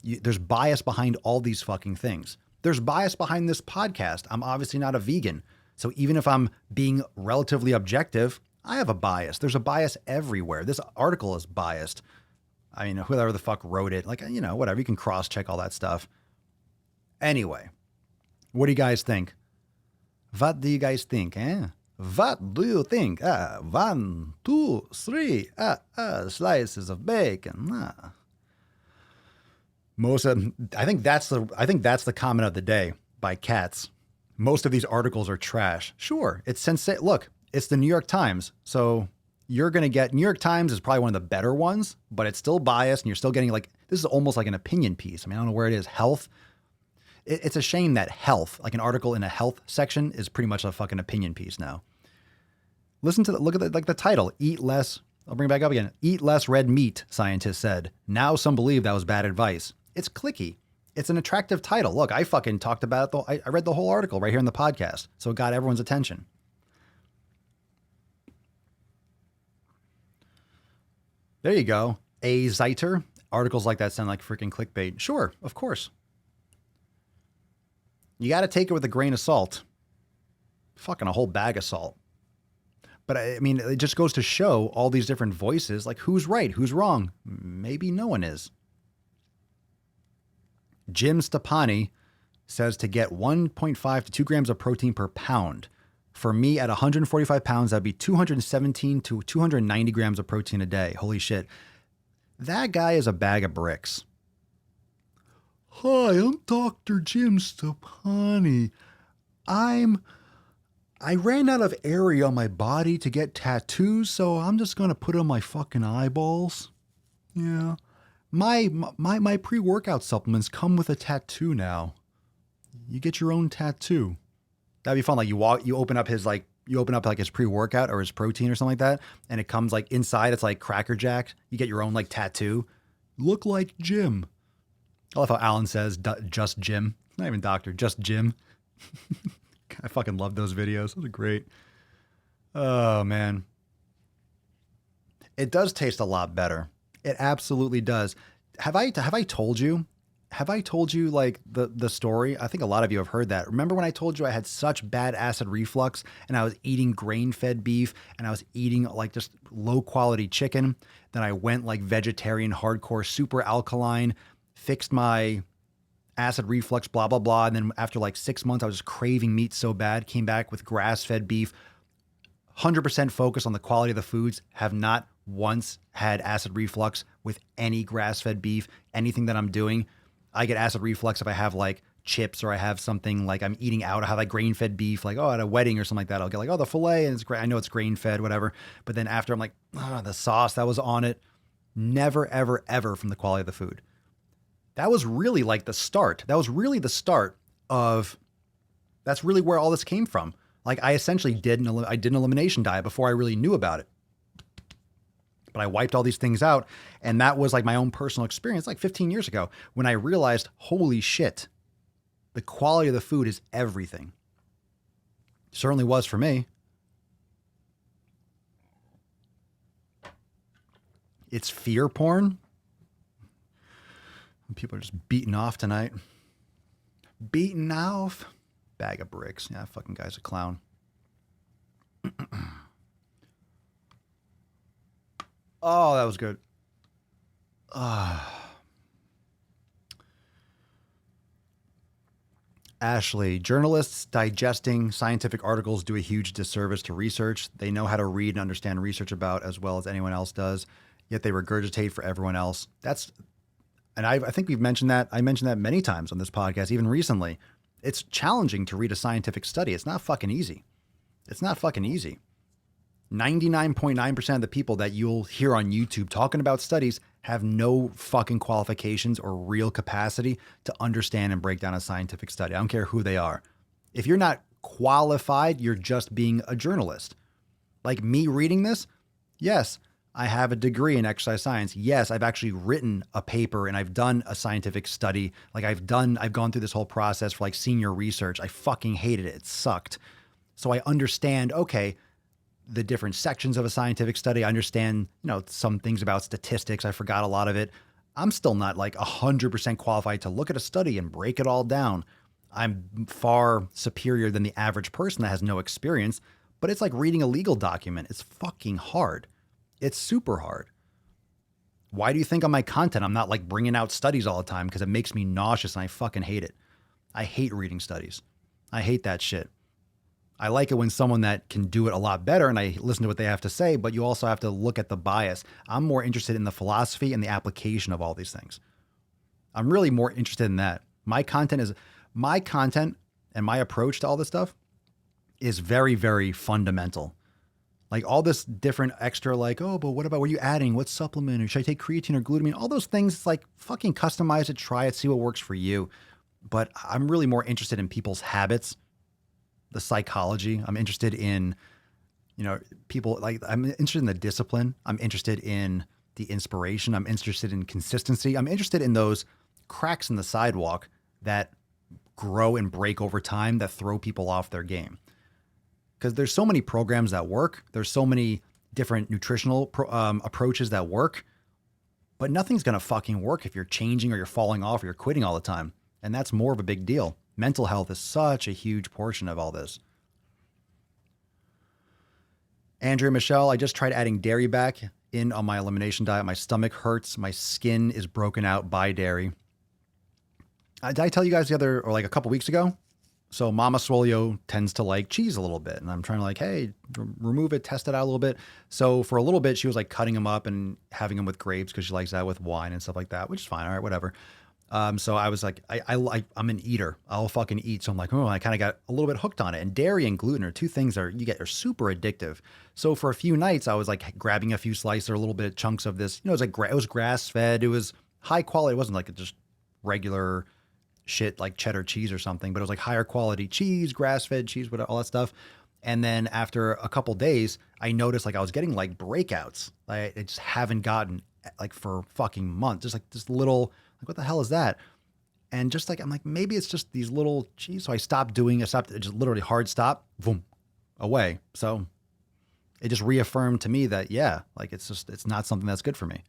There's bias behind all these fucking things. There's bias behind this podcast. I'm obviously not a vegan. So even if I'm being relatively objective, I have a bias. There's a bias everywhere. This article is biased. I mean, whoever the fuck wrote it, like, whatever. You can cross-check all that stuff. Anyway, what do you guys think? What do you guys think, eh? What do you think? 1, 2, 3, slices of bacon. I think that's the comment of the day by Katz. Most of these articles are trash. Sure, it's look, it's the New York Times. So you're going to get New York Times is probably one of the better ones, but it's still biased and you're still getting like, this is almost like an opinion piece. I mean, I don't know where it is. Health. It's a shame that health, like an article in a health section, is pretty much a fucking opinion piece now. Look at the title, Eat Less. I'll bring it back up again. Eat less red meat, scientists said. Now some believe that was bad advice. It's clicky. It's an attractive title. Look, I fucking talked about it. I read the whole article right here in the podcast. So it got everyone's attention. There you go. A Zeiter. Articles like that sound like freaking clickbait. Sure, of course. You got to take it with a grain of salt. Fucking a whole bag of salt. But I mean, it just goes to show all these different voices, like who's right, who's wrong. Maybe no one is. Jim Stepani says to get 1.5 to 2 grams of protein per pound. For me, at 145 pounds, that'd be 217 to 290 grams of protein a day. Holy shit. That guy is a bag of bricks. Hi, I'm Dr. Jim Stepani. I ran out of area on my body to get tattoos, so I'm just going to put on my fucking eyeballs. Yeah. My pre-workout supplements come with a tattoo now. You get your own tattoo. That'd be fun. Like you open up his pre-workout or his protein or something like that, and it comes like inside. It's like Cracker Jack. You get your own like tattoo. Look like Jim. I love how Alan says just Jim. It's not even doctor, just Jim. I fucking love those videos. Those are great. Oh man, it does taste a lot better. It absolutely does. Have I told you? Have I told you like the story? I think a lot of you have heard that. Remember when I told you I had such bad acid reflux and I was eating grain-fed beef and I was eating like just low-quality chicken? Then I went like vegetarian, hardcore, super alkaline, fixed my acid reflux, blah, blah, blah. And then after like 6 months, I was just craving meat so bad, came back with grass-fed beef. 100% focus on the quality of the foods, have not once had acid reflux with any grass-fed beef, anything that I'm doing. I get acid reflux if I have like chips or I have something like I'm eating out. I have like grain-fed beef, like, oh, at a wedding or something like that. I'll get like, oh, the filet, and it's great. I know it's grain-fed, whatever. But then after I'm like, oh, the sauce that was on it. Never, ever, ever from the quality of the food. That was really like the start. That was really the start of, that's really where all this came from. Like I essentially did an elimination diet before I really knew about it. But I wiped all these things out. And that was like my own personal experience like 15 years ago when I realized, holy shit, the quality of the food is everything. Certainly was for me. It's fear porn. People are just beating off tonight. Beating off. Bag of bricks. Yeah, fucking guy's a clown. Oh, that was good. Ashley, journalists digesting scientific articles do a huge disservice to research. They know how to read and understand research about as well as anyone else does, yet they regurgitate for everyone else. And I think we've mentioned that. I mentioned that many times on this podcast, even recently. It's challenging to read a scientific study. It's not fucking easy. It's not fucking easy. 99.9% of the people that you'll hear on YouTube talking about studies have no fucking qualifications or real capacity to understand and break down a scientific study. I don't care who they are. If you're not qualified, you're just being a journalist. Like me reading this, yes, I have a degree in exercise science. Yes, I've actually written a paper and I've done a scientific study. Like I've gone through this whole process for like senior research. I fucking hated it. It sucked. So I understand, okay, the different sections of a scientific study. I understand, some things about statistics. I forgot a lot of it. I'm still not like 100% qualified to look at a study and break it all down. I'm far superior than the average person that has no experience, but it's like reading a legal document. It's fucking hard. It's super hard. Why do you think on my content I'm not like bringing out studies all the time? Because it makes me nauseous and I fucking hate it. I hate reading studies. I hate that shit. I like it when someone that can do it a lot better and I listen to what they have to say, but you also have to look at the bias. I'm more interested in the philosophy and the application of all these things. I'm really more interested in that. My content and my approach to all this stuff is very, very fundamental. Like all this different extra like, oh, but what are you adding? What supplement? Or should I take creatine or glutamine? All those things, it's like fucking customize it, try it, see what works for you. But I'm really more interested in people's habits, the psychology. I'm interested in, people like, I'm interested in the discipline. I'm interested in the inspiration. I'm interested in consistency. I'm interested in those cracks in the sidewalk that grow and break over time that throw people off their game. Because there's so many programs that work. There's so many different nutritional approaches that work, but nothing's going to fucking work if you're changing or you're falling off or you're quitting all the time. And that's more of a big deal. Mental health is such a huge portion of all this. Andrea Michelle, I just tried adding dairy back in on my elimination diet. My stomach hurts. My skin is broken out by dairy. Did I tell you guys a couple weeks ago? So Mama Swole tends to like cheese a little bit. And I'm trying to like, hey, remove it, test it out a little bit. So for a little bit, she was like cutting them up and having them with grapes because she likes that with wine and stuff like that, which is fine. All right, whatever. So I was like, I'm an eater. I'll fucking eat. So I'm like, I kind of got a little bit hooked on it. And dairy and gluten are two things that are super addictive. So for a few nights, I was like grabbing a few slices or a little bit of chunks of this. It was like, it was grass fed. It was high quality. It wasn't like just regular shit like cheddar cheese or something, but it was like higher quality cheese, grass-fed cheese, all that stuff. And then after a couple days, I noticed like I was getting like breakouts. I just haven't gotten like for fucking months. Just like this little, like what the hell is that? And just like, I'm like, maybe it's just these little cheese. So I stopped just literally hard stop, boom, away. So it just reaffirmed to me that, yeah, like it's not something that's good for me.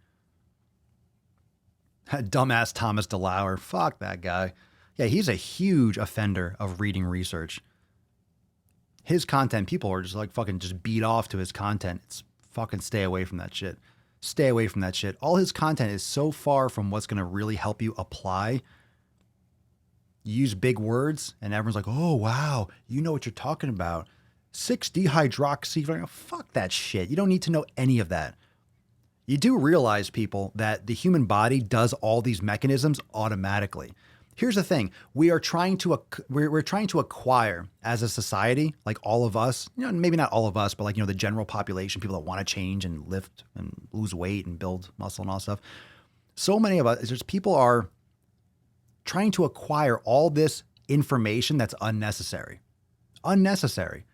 Dumbass Thomas DeLauer. Fuck that guy. Yeah, he's a huge offender of reading research. His content, people are just like fucking just beat off to his content. It's fucking stay away from that shit. Stay away from that shit. All his content is so far from what's going to really help you apply. You use big words and everyone's like, oh, wow, you know what you're talking about. 6-dehydroxy. Fuck that shit. You don't need to know any of that. You do realize, people, that the human body does all these mechanisms automatically. Here's the thing: we're trying to acquire as a society, like all of us, maybe not all of us, but like the general population, people that want to change and lift and lose weight and build muscle and all stuff. So many of us, people are trying to acquire all this information that's unnecessary. Unnecessary.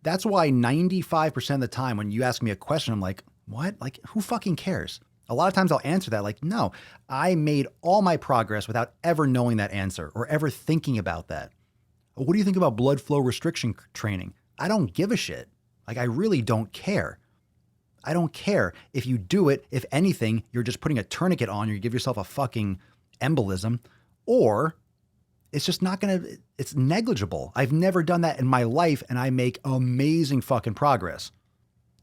That's why 95% of the time when you ask me a question, I'm like, what? Like, who fucking cares? A lot of times I'll answer that like, no, I made all my progress without ever knowing that answer or ever thinking about that. What do you think about blood flow restriction training? I don't give a shit. Like, I really don't care. I don't care. If you do it, if anything, you're just putting a tourniquet on, or you give yourself a fucking embolism, or it's just not going to, it's negligible. I've never done that in my life, and I make amazing fucking progress.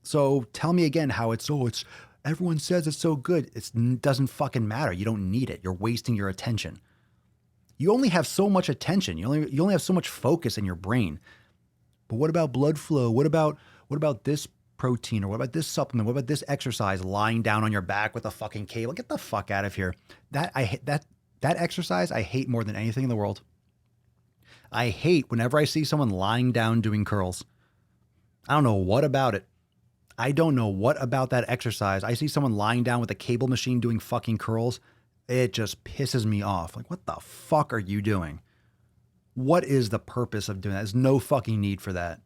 So tell me again how it's everyone says it's so good. It doesn't fucking matter. You don't need it. You're wasting your attention. You only have so much attention. You only have so much focus in your brain. But what about blood flow? What about this protein, or what about this supplement? What about this exercise? Lying down on your back with a fucking cable. Get the fuck out of here. That exercise I hate more than anything in the world. I hate whenever I see someone lying down doing curls. I don't know what about it. I don't know what about that exercise. I see someone lying down with a cable machine doing fucking curls. It just pisses me off. Like, what the fuck are you doing? What is the purpose of doing that? There's no fucking need for that.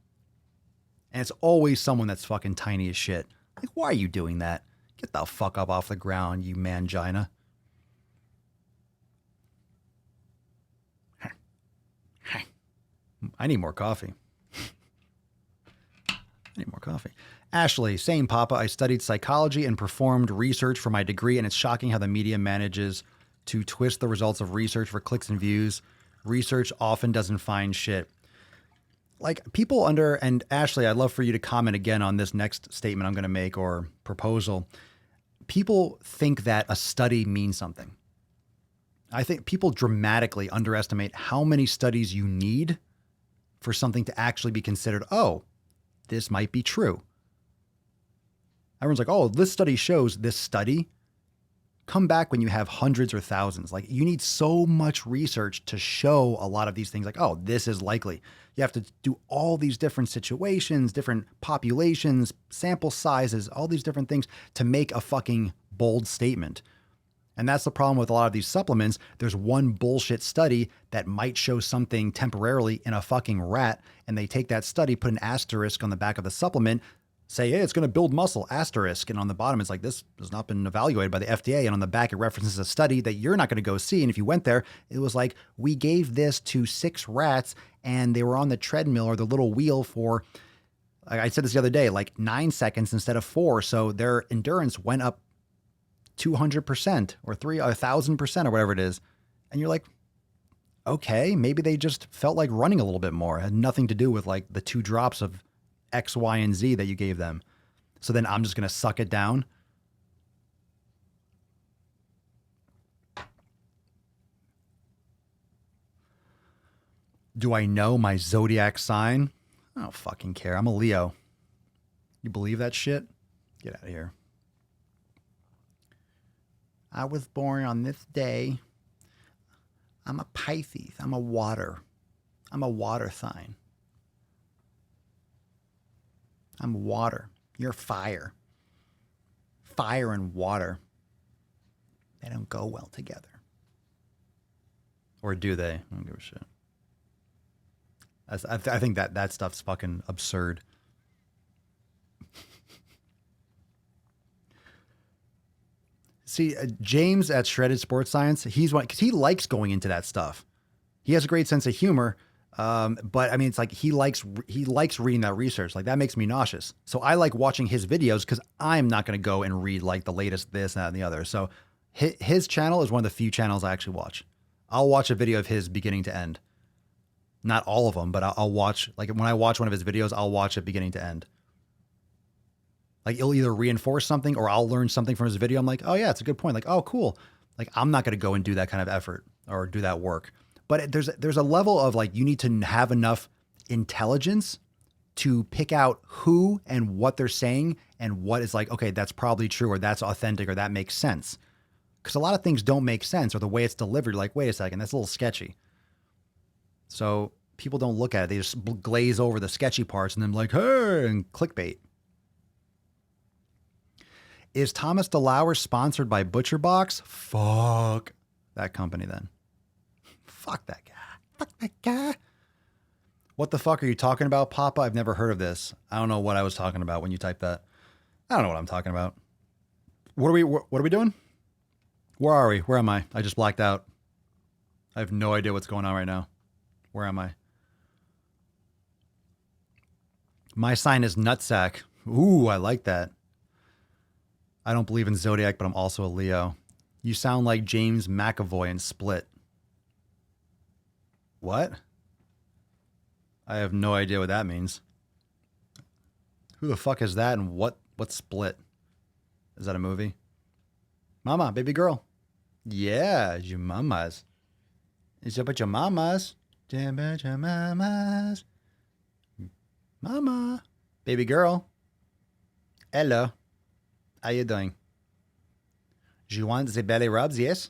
And it's always someone that's fucking tiny as shit. Like, why are you doing that? Get the fuck up off the ground, you mangina. I need more coffee. Ashley, same Papa. I studied psychology and performed research for my degree, and it's shocking how the media manages to twist the results of research for clicks and views. Research often doesn't find shit. Like, people and Ashley, I'd love for you to comment again on this next statement I'm going to make or proposal. People think that a study means something. I think people dramatically underestimate how many studies you need for something to actually be considered, oh, this might be true. Everyone's like, oh, this study shows this study. Come back when you have hundreds or thousands. Like, you need so much research to show a lot of these things. Like, oh, this is likely. You have to do all these different situations, different populations, sample sizes, all these different things to make a fucking bold statement. And that's the problem with a lot of these supplements. There's one bullshit study that might show something temporarily in a fucking rat, and they take that study, put an asterisk on the back of the supplement, say, hey, it's going to build muscle, asterisk. And on the bottom, it's like, this has not been evaluated by the FDA. And on the back, it references a study that you're not going to go see. And if you went there, it was like, we gave this to 6 rats and they were on the treadmill or the little wheel for, like I said this the other day, like 9 seconds instead of 4. So their endurance went up 200% or 1,000% or whatever it is. And you're like, okay, maybe they just felt like running a little bit more. It had nothing to do with like the 2 drops of X, Y, and Z that you gave them. So then I'm just going to suck it down. Do I know my zodiac sign? I don't fucking care. I'm a Leo. You believe that shit? Get out of here. I was born on this day. I'm a Pisces. I'm a water sign. I'm water. You're fire. Fire and water. They don't go well together. Or do they? I don't give a shit. I think that stuff's fucking absurd. See, James at Shredded Sports Science, he's one, because he likes going into that stuff. He has a great sense of humor. But I mean, it's like he likes reading that research. Like, that makes me nauseous. So I like watching his videos because I'm not going to go and read like the latest this, that, and the other. So his channel is one of the few channels I actually watch. I'll watch a video of his beginning to end. Not all of them, but I'll watch, like when I watch one of his videos, I'll watch it beginning to end. Like, he'll either reinforce something or I'll learn something from his video. I'm like, oh yeah, it's a good point. Like, oh, cool. Like, I'm not going to go and do that kind of effort or do that work. But there's a level of like, you need to have enough intelligence to pick out who and what they're saying and what is like, okay, that's probably true or that's authentic or that makes sense. Because a lot of things don't make sense or the way it's delivered, like, wait a second, that's a little sketchy. So people don't look at it. They just glaze over the sketchy parts and then like, hey, and clickbait. Is Thomas DeLauer sponsored by ButcherBox? Fuck that company then. Fuck that guy. Fuck that guy. What the fuck are you talking about, Papa? I've never heard of this. I don't know what I was talking about when you typed that. I don't know what I'm talking about. What are we doing? Where are we? Where am I? I just blacked out. I have no idea what's going on right now. Where am I? My sign is nutsack. Ooh, I like that. I don't believe in Zodiac, but I'm also a Leo. You sound like James McAvoy in Split. What? I have no idea what that means. Who the fuck is that and what Split? Is that a movie? Mama, baby girl. Yeah, your mamas. It's about your mamas. About your mamas. Mama, baby girl. Hello. How you doing? You want the belly rubs, yes?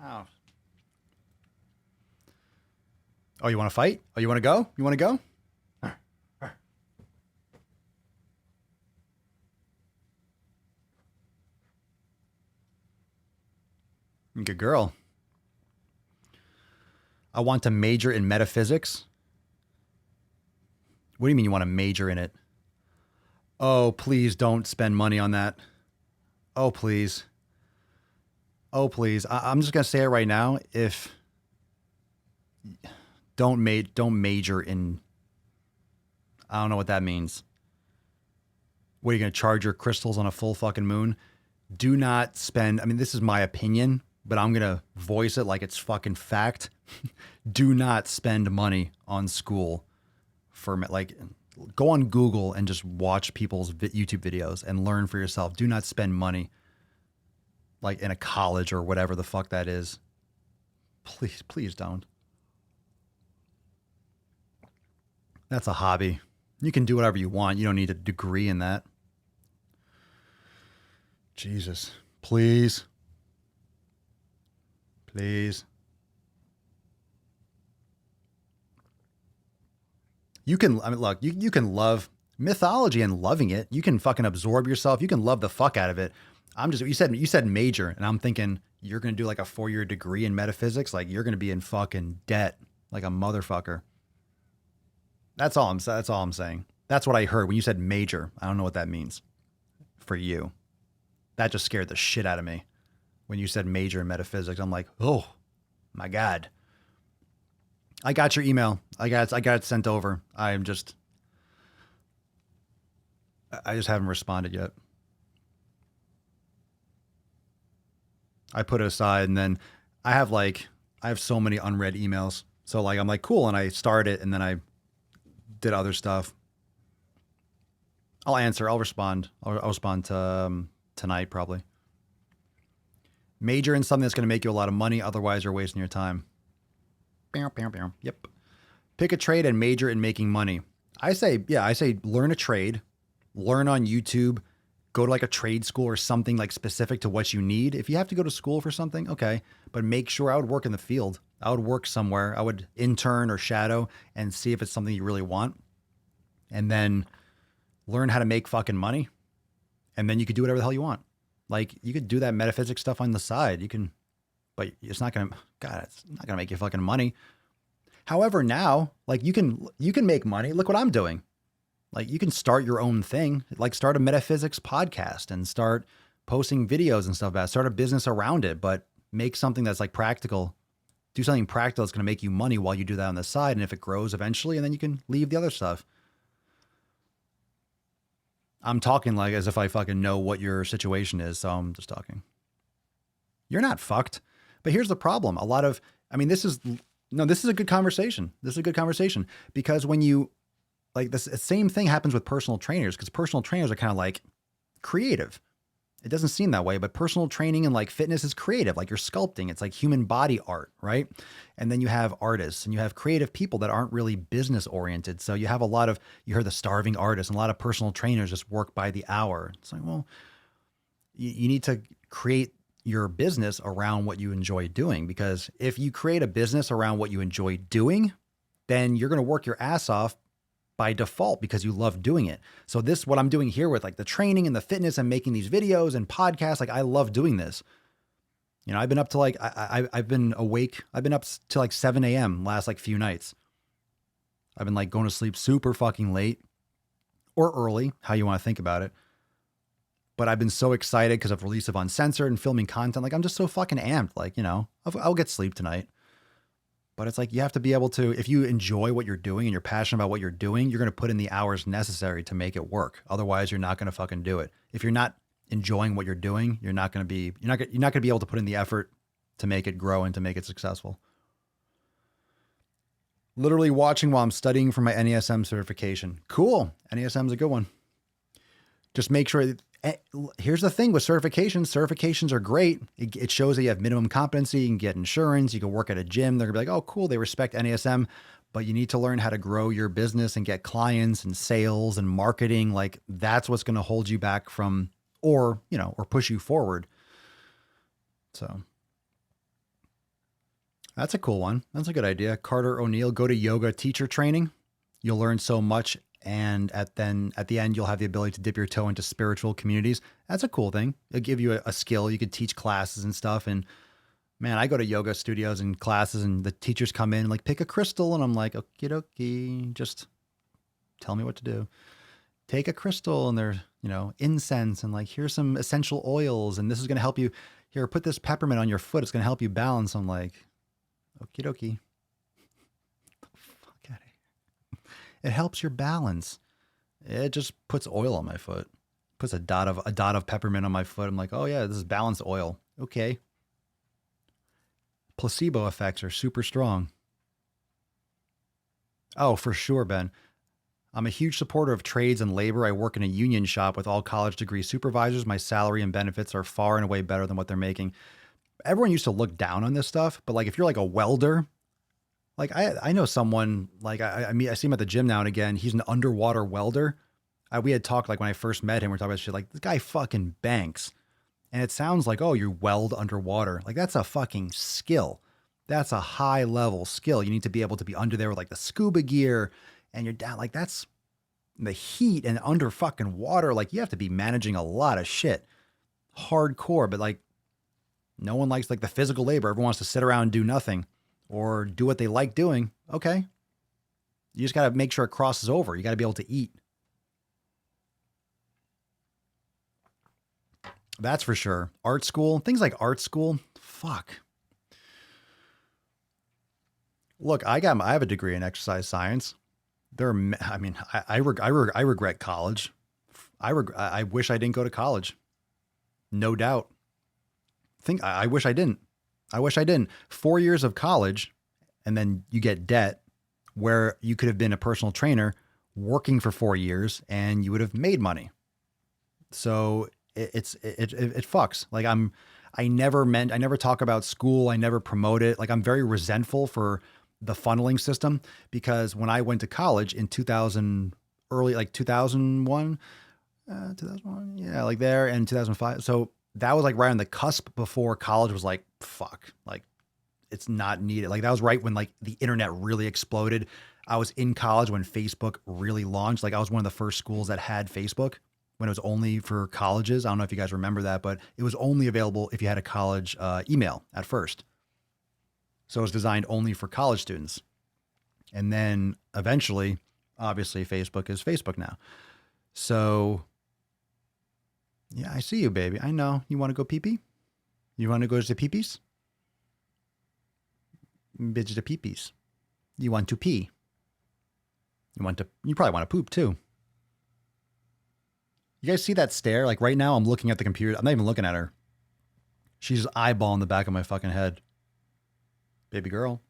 Oh. Oh, you want to fight? Oh, you want to go? You want to go? Good girl. I want to major in metaphysics. What do you mean you want to major in it? Oh, please don't spend money on that. Oh, please. Oh, please. I'm just going to say it right now. Don't major in, I don't know what that means. What, are you going to charge your crystals on a full fucking moon? Do not spend, I mean, this is my opinion, but I'm going to voice it like it's fucking fact. Do not spend money on school for, like, go on Google and just watch people's YouTube videos and learn for yourself. Do not spend money like in a college or whatever the fuck that is. Please don't. That's a hobby. You can do whatever you want. You don't need a degree in that. Jesus. Please. Please. You can, I mean, look, you can love mythology and loving it. You can fucking absorb yourself. You can love the fuck out of it. I'm just, you said major, and I'm thinking you're going to do like a 4-year degree in metaphysics. Like you're going to be in fucking debt like a motherfucker. That's all I'm saying. That's what I heard when you said major. I don't know what that means for you. That just scared the shit out of me. When you said major in metaphysics, I'm like, oh my God. I got your email. I got it sent over. I just haven't responded yet. I put it aside, and then I have so many unread emails. So like, I'm like, cool. And I start it, and then I did other stuff. I'll answer. I'll respond. I'll respond to tonight probably. Major in something that's going to make you a lot of money. Otherwise, you're wasting your time. Yep. Pick a trade and major in making money. I say learn a trade, learn on YouTube, go to like a trade school or something like specific to what you need. If you have to go to school for something, okay, but make sure I would work in the field. I would work somewhere. I would intern or shadow and see if it's something you really want. And then learn how to make fucking money. And then you could do whatever the hell you want. Like you could do that metaphysics stuff on the side. You can, but it's not going to make you fucking money. However, now, like you can make money. Look what I'm doing. Like you can start your own thing, like start a metaphysics podcast and start posting videos and stuff about it. Start a business around it, but make something that's like practical. Do something practical that's going to make you money while you do that on the side. And if it grows eventually, and then you can leave the other stuff. I'm talking like as if I fucking know what your situation is. So I'm just talking. You're not fucked. But here's the problem. This is a good conversation. This is a good conversation because when you, like this same thing happens with personal trainers, because personal trainers are kind of like, creative. It doesn't seem that way, but personal training and like fitness is creative. Like you're sculpting, it's like human body art, right? And then you have artists and you have creative people that aren't really business oriented. So you have a lot of, you heard the starving artists and a lot of personal trainers just work by the hour. It's like, well, you need to create your business around what you enjoy doing, because if you create a business around what you enjoy doing, then you're going to work your ass off by default because you love doing it. So this, what I'm doing here with like the training and the fitness and making these videos and podcasts, like I love doing this. You know, I've been up to like, I've been awake. I've been up to like 7 a.m. last like few nights. I've been like going to sleep super fucking late or early, how you want to think about it. But I've been so excited because of release of Uncensored and filming content. Like I'm just so fucking amped. Like, you know, I'll get sleep tonight. But it's like you have to be able to, if you enjoy what you're doing and you're passionate about what you're doing, you're going to put in the hours necessary to make it work. Otherwise, you're not going to fucking do it. If you're not enjoying what you're doing, you're not going to be able to put in the effort to make it grow and to make it successful. Literally watching while I'm studying for my NESM certification. Cool. NESM is a good one. Just make sure. Here's the thing with certifications. Certifications are great. It shows that you have minimum competency. You can get insurance. You can work at a gym. They're gonna be like, oh, cool. They respect NASM, but you need to learn how to grow your business and get clients and sales and marketing. Like that's what's going to hold you back from, or push you forward. So that's a cool one. That's a good idea. Carter O'Neill, go to yoga teacher training. You'll learn so much. And at the end, you'll have the ability to dip your toe into spiritual communities. That's a cool thing. It'll give you a skill. You could teach classes and stuff. And man, I go to yoga studios and classes and the teachers come in and like pick a crystal. And I'm like, okie dokie, just tell me what to do. Take a crystal and there's, incense and like, here's some essential oils. And this is going to help you here. Put this peppermint on your foot. It's going to help you balance. I'm like, okie dokie. It helps your balance. It just puts oil on my foot. Puts a dot of peppermint on my foot. I'm like, oh yeah, this is balanced oil. Okay. Placebo effects are super strong. Oh, for sure, Ben. I'm a huge supporter of trades and labor. I work in a union shop with all college degree supervisors. My salary and benefits are far and away better than what they're making. Everyone used to look down on this stuff, but like if you're like a welder, like I know someone, like I see him at the gym now and again. He's an underwater welder. We had talked like when I first met him, we're talking about shit like this guy fucking banks. And it sounds like, oh, you weld underwater. Like that's a fucking skill. That's a high level skill. You need to be able to be under there with like the scuba gear and you're down. Like that's the heat and under fucking water. Like you have to be managing a lot of shit. Hardcore, but like no one likes like the physical labor. Everyone wants to sit around and do nothing. Or do what they like doing. Okay. You just got to make sure it crosses over. You got to be able to eat. That's for sure. Art school, things like art school. Fuck. Look, I have a degree in exercise science. I regret college. I wish I didn't go to college. No doubt. I wish I didn't. 4 years of college, and then you get debt where you could have been a personal trainer working for 4 years and you would have made money. So it fucks. Like I never talk about school. I never promote it. Like I'm very resentful for the funneling system because when I went to college in 2001, yeah, like there and 2005. So that was like right on the cusp before college was like, fuck, like it's not needed. Like that was right when like the internet really exploded. I was in college when Facebook really launched. Like I was one of the first schools that had Facebook when it was only for colleges. I don't know if you guys remember that, but it was only available if you had a college email at first. So it was designed only for college students. And then eventually, obviously Facebook is Facebook now. So yeah, I see you, baby. I know. You want to go pee-pee? You want to go to pee-pees? Bitch to pee-pees. You want to pee. You probably want to poop too. You guys see that stare? Like right now I'm looking at the computer. I'm not even looking at her. She's eyeballing the back of my fucking head. Baby girl.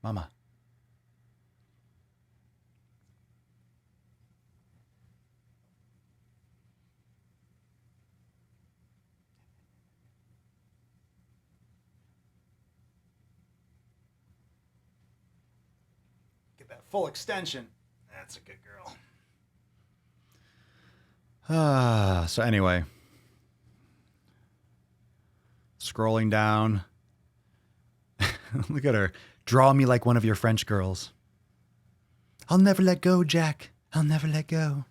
Mama. That full extension. That's a good girl. So anyway, scrolling down. Look at her. Draw me like one of your French girls. I'll never let go, Jack. I'll never let go.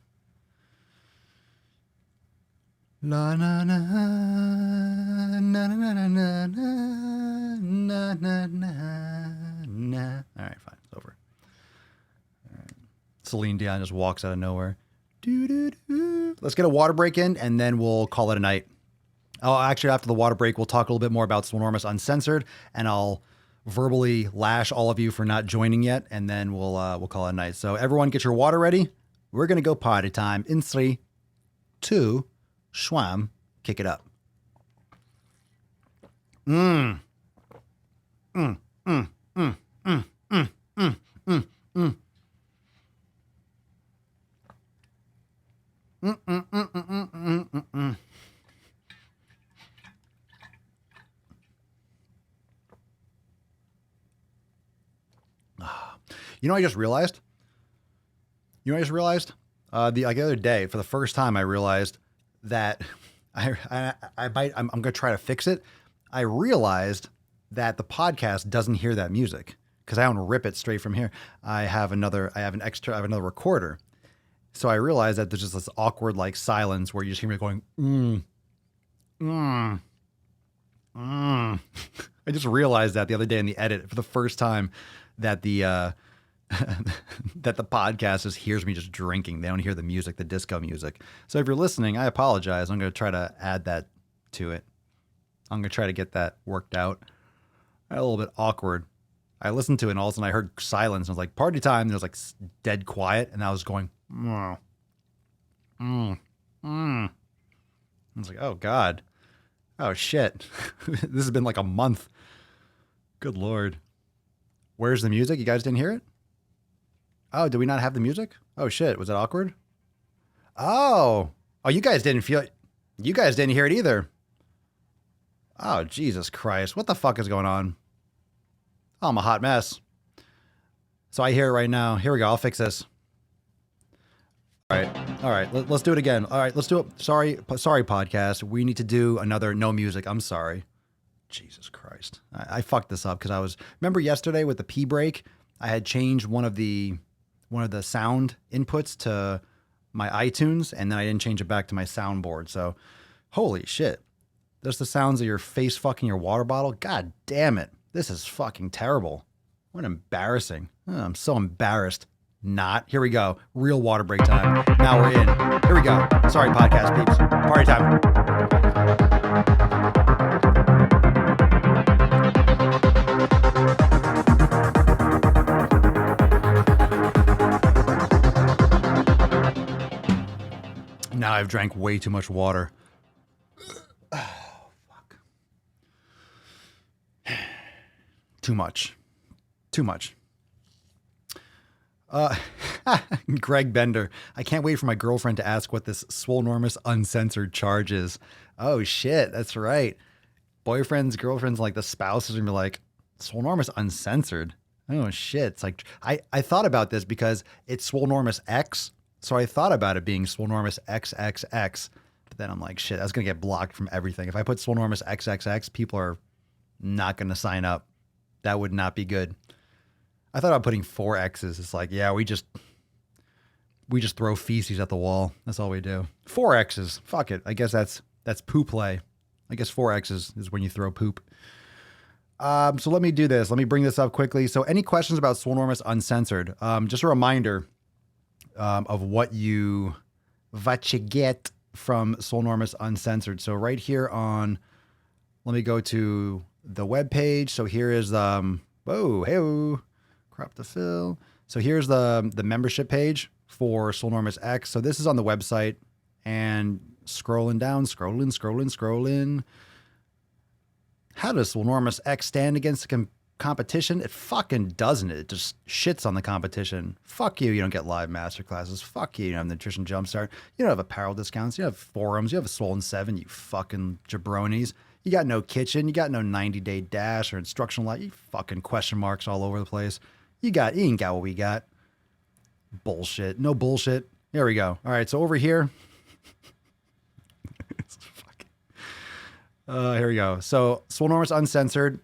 La na na na na na na na na na na. All right, fine. It's over. All right. Celine Dion just walks out of nowhere. Let's get a water break in, and then we'll call it a night. Oh, actually, after the water break, we'll talk a little bit more about Swolenormous Uncensored, and I'll verbally lash all of you for not joining yet, and then we'll call it a night. So everyone, get your water ready. We're gonna go party time in 3, 2. Schwam, kick it up. Mm. Mm, mm, mm, mm, mm, mm, mm, mm. Mm, mm, mm, mm, mm, mm, mm, mm. You know what I just realized? The other day, for the first time, I realized that I'm going to try to fix it. I realized that the podcast doesn't hear that music because I don't rip it straight from here. I have another recorder. So I realized that there's just this awkward like silence where you just hear me going, I just realized that the other day in the edit for the first time that the that the podcast just hears me just drinking. They don't hear the music, the disco music. So if you're listening, I apologize. I'm going to try to add that to it. I'm going to try to get that worked out. A little bit awkward. I listened to it and all of a sudden I heard silence. I was like, party time. And it was like dead quiet. And I was going, I was like, oh God. Oh shit. This has been like a month. Good Lord. Where's the music? You guys didn't hear it? Oh, did we not have the music? Oh shit, was it awkward? Oh, you guys didn't hear it either. Oh, Jesus Christ. What the fuck is going on? Oh, I'm a hot mess. So I hear it right now. Here we go. I'll fix this. All right. Let's do it again. All right, let's do it. Sorry, podcast. We need to do another no music. I'm sorry. Jesus Christ. I fucked this up because remember yesterday with the pee break, I had changed one of the sound inputs to my iTunes, and then I didn't change it back to my soundboard. So, holy shit. There's the sounds of your face fucking your water bottle. God damn it. This is fucking terrible. What embarrassing. Oh, I'm so embarrassed. Not. Here we go. Real water break time. Now we're in. Here we go. Sorry, podcast peeps. Party time. Now I've drank way too much water. Oh, fuck. Too much. Greg Bender. I can't wait for my girlfriend to ask what this Swolenormous Uncensored charge is. Oh, shit. That's right. Boyfriends, girlfriends, like the spouses are going to be like, Swolenormous Uncensored? Oh, shit. It's like, I thought about this because it's Swolenormous X. So I thought about it being Swolenormous XXX, but then I'm like, shit, that's going to get blocked from everything. If I put Swolenormous XXX, people are not going to sign up. That would not be good. I thought about putting 4 X's. It's like, yeah, we just throw feces at the wall. That's all we do. 4 X's. Fuck it. I guess that's poop play. I guess 4 X's is when you throw poop. So let me do this. Let me bring this up quickly. So any questions about Swolenormous Uncensored? Just a reminder of what you get from Swolenormous Uncensored. So right here let me go to the web page. So here is crop to fill. So here's the membership page for Swolenormous X. So this is on the website, and scrolling down, scrolling. How does Swolenormous X stand against the competition? It fucking doesn't. It just shits on the competition. Fuck you. You don't get live masterclasses. Fuck you. You don't have Nutrition Jumpstart. You don't have apparel discounts. You have forums. You have a Swollen 7, you fucking jabronis. You got no kitchen. You got no 90-day dash or instructional light. You fucking question marks all over the place. You ain't got what we got. Bullshit. No bullshit. There we go. All right. So over here. Here we go. So Swolenormous Uncensored,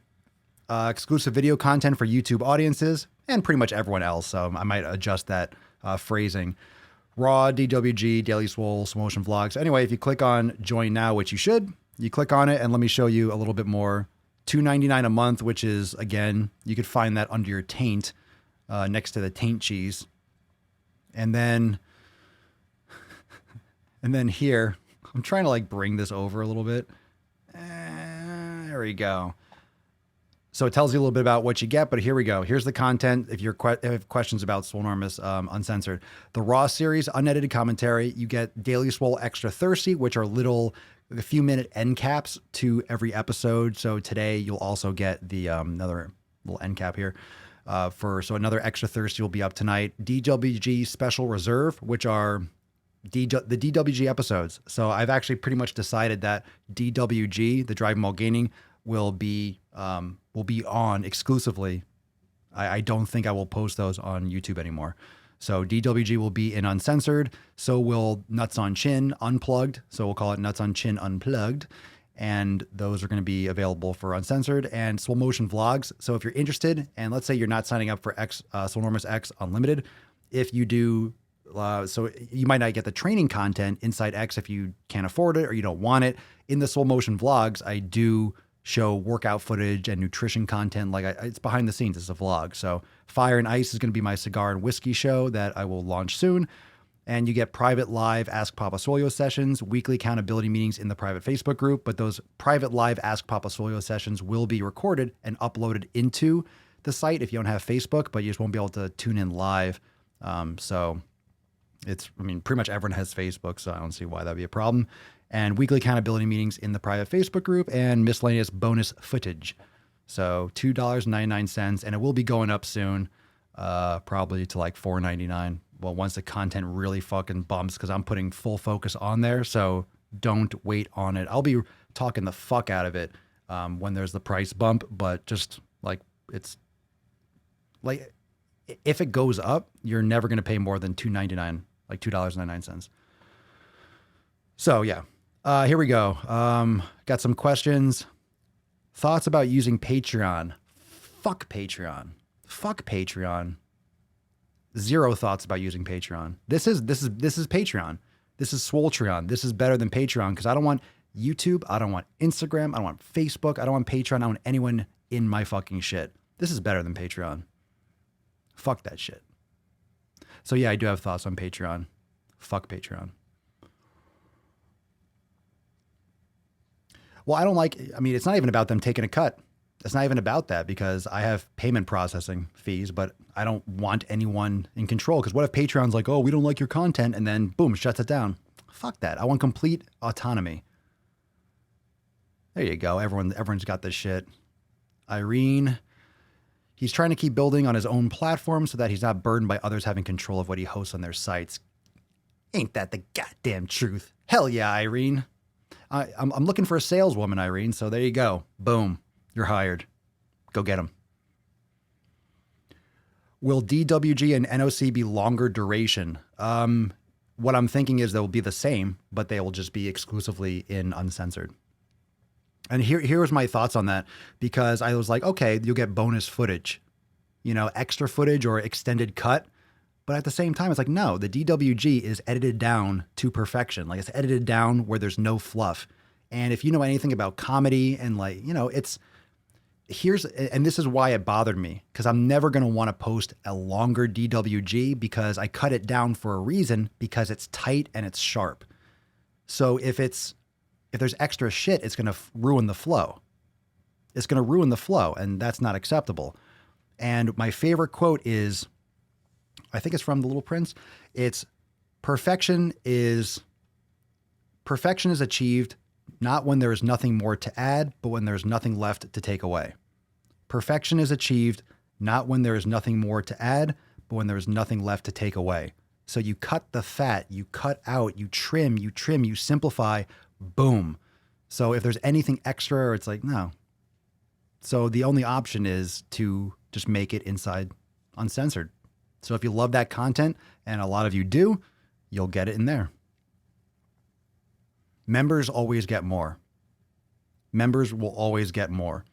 exclusive video content for YouTube audiences and pretty much everyone else. So I might adjust that phrasing. Raw, DWG, Daily Swole, Slow Motion Vlogs. Anyway, if you click on join now, which you should, you click on it and let me show you a little bit more. $2.99 a month, which is, again, you could find that under your taint, next to the taint cheese. And then here, I'm trying to like bring this over a little bit. There we go. So it tells you a little bit about what you get, but here we go. Here's the content. If you have questions about Swolenormous Uncensored, the Raw series, unedited commentary. You get Daily Swole Extra Thirsty, which are a few minute end caps to every episode. So today you'll also get the another little end cap here. So another Extra Thirsty will be up tonight. DWG Special Reserve, which are the DWG episodes. So I've actually pretty much decided that DWG, the Driving While Gaining, will be on exclusively. I don't think I will post those on YouTube anymore. So DWG will be in Uncensored. So will Nuts on Chin Unplugged. So we'll call it Nuts on Chin Unplugged. And those are going to be available for Uncensored and Swole Motion Vlogs. So if you're interested, and let's say you're not signing up for Swolenormous X Unlimited, if you do, so you might not get the training content inside X if you can't afford it or you don't want it. In the Swole Motion Vlogs, I do show workout footage and nutrition content. Like it's behind the scenes. It's a vlog. So Fire and Ice is going to be my cigar and whiskey show that I will launch soon. And you get private live Ask Papa Swolio sessions, weekly accountability meetings in the private Facebook group. But those private live Ask Papa Swolio sessions will be recorded and uploaded into the site if you don't have Facebook, but you just won't be able to tune in live. So pretty much everyone has Facebook, so I don't see why that'd be a problem. And weekly accountability meetings in the private Facebook group and miscellaneous bonus footage. So $2.99, and it will be going up soon, probably to like $4.99. Well, once the content really fucking bumps, because I'm putting full focus on there. So don't wait on it. I'll be talking the fuck out of it when there's the price bump, but just like it's like if it goes up, you're never going to pay more than $2.99, like $2.99. So yeah. Here we go. Got some questions. Thoughts about using Patreon. Fuck Patreon. Fuck Patreon. Zero thoughts about using Patreon. This is Patreon. This is Swoletreon. This is better than Patreon because I don't want YouTube. I don't want Instagram. I don't want Facebook. I don't want Patreon. I don't want anyone in my fucking shit. This is better than Patreon. Fuck that shit. So yeah, I do have thoughts on Patreon. Fuck Patreon. Well, it's not even about them taking a cut. It's not even about that because I have payment processing fees, but I don't want anyone in control. Because what if Patreon's like, oh, we don't like your content, and then boom, shuts it down? Fuck that. I want complete autonomy. There you go. Everyone's got this shit. Irene, he's trying to keep building on his own platform so that he's not burdened by others having control of what he hosts on their sites. Ain't that the goddamn truth? Hell yeah, Irene. I'm looking for a saleswoman, Irene. So there you go. Boom. You're hired. Go get them. Will DWG and NOC be longer duration? What I'm thinking is they'll be the same, but they will just be exclusively in Uncensored. And here was my thoughts on that because I was like, okay, you'll get bonus footage, extra footage or extended cut. But at the same time, it's like, no, the DWG is edited down to perfection. Like it's edited down where there's no fluff. And if you know anything about comedy and this is why it bothered me because I'm never going to want to post a longer DWG because I cut it down for a reason because it's tight and it's sharp. So if there's extra shit, it's going to ruin the flow. It's going to ruin the flow and that's not acceptable. And my favorite quote is, I think it's from The Little Prince. It's perfection is achieved not when there is nothing more to add, but when there's nothing left to take away. Perfection is achieved not when there is nothing more to add, but when there is nothing left to take away. So you cut the fat, you cut out, you trim, you simplify, boom. So if there's anything extra, it's like, no. So the only option is to just make it inside Uncensored. So if you love that content, and a lot of you do, you'll get it in there. Members always get more. Members will always get more.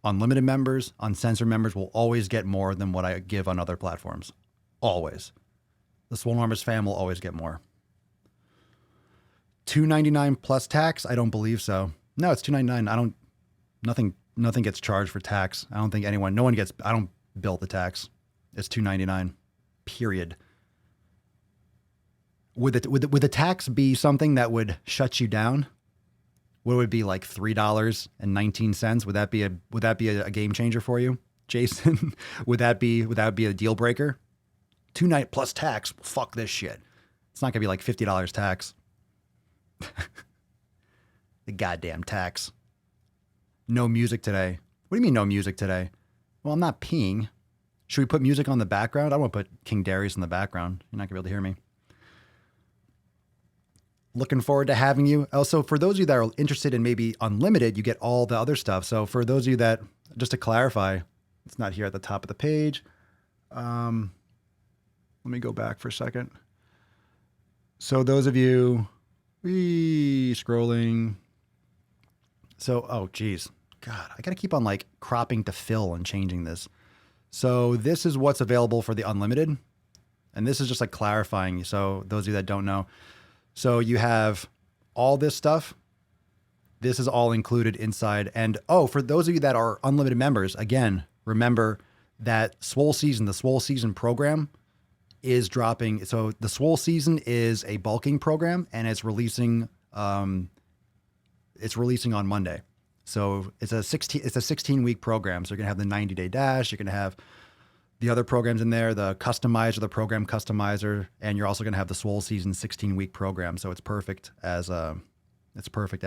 Unlimited members, uncensored members will always get more than what I give on other platforms. Always. The Swole Enormous fam will always get more. $2.99 plus tax? I don't believe so. No, it's $2.99. Nothing gets charged for tax. I don't think I don't bill the tax. It's $2.99. Period. Would the tax be something that would shut you down? What would it be, like $3.19? Would that be a game changer for you, Jason? would that be a deal breaker? $2.99 plus tax. Fuck this shit. It's not gonna be like $50 tax. The goddamn tax. No music today. What do you mean no music today? Well, I'm not peeing. Should we put music on the background? I don't want to put King Darius in the background. You're not gonna be able to hear me. Looking forward to having you. Also, for those of you that are interested in maybe unlimited, you get all the other stuff. So for those of you that, just to clarify, it's not here at the top of the page. Let me go back for a second. So those of you, scrolling. So, oh geez, God, I got to keep on like cropping to fill and changing this. So this is what's available for the unlimited. And this is just like clarifying. So those of you that don't know, so you have all this stuff. This is all included inside. And for those of you that are unlimited members, again, remember that the Swole Season program is dropping. So the Swole Season is a bulking program, and it's releasing on Monday. So it's a 16-week program. So you're gonna have the 90-day dash. You're gonna have the other programs in there, the customizer, the program customizer, and you're also going to have the Swole Season 16-week program. So it's perfect it's perfect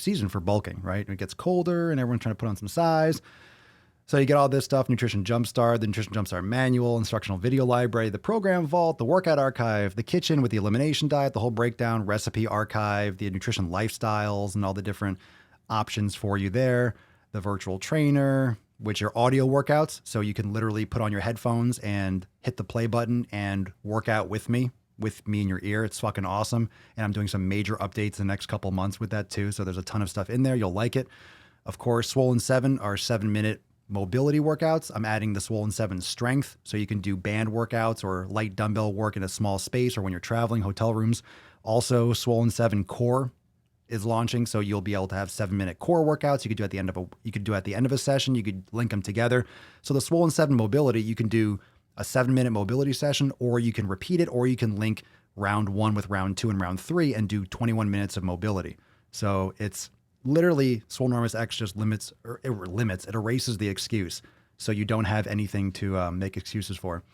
season for bulking, right? It gets colder and everyone's trying to put on some size. So you get all this stuff: Nutrition Jumpstart, the Nutrition Jumpstart manual, instructional video library, the program vault, the workout archive, the kitchen with the elimination diet, the whole breakdown, recipe archive, the nutrition lifestyles, and all the different options for you there. The virtual trainer, which are audio workouts. So you can literally put on your headphones and hit the play button and work out with me in your ear. It's fucking awesome. And I'm doing some major updates in the next couple months with that too. So there's a ton of stuff in there. You'll like it. Of course, Swollen 7 are 7-minute mobility workouts. I'm adding the Swollen 7 strength. So you can do band workouts or light dumbbell work in a small space or when you're traveling, hotel rooms. Also, Swollen 7 core is launching, so you'll be able to have 7-minute core workouts. You could do at the end of a session. You could link them together. So the Swollen 7 mobility, you can do a 7-minute mobility session, or you can repeat it, or you can link round 1 with round 2 and round 3 and do 21 minutes of mobility. So it's literally Swole Enormous X just it erases the excuse, so you don't have anything to make excuses for.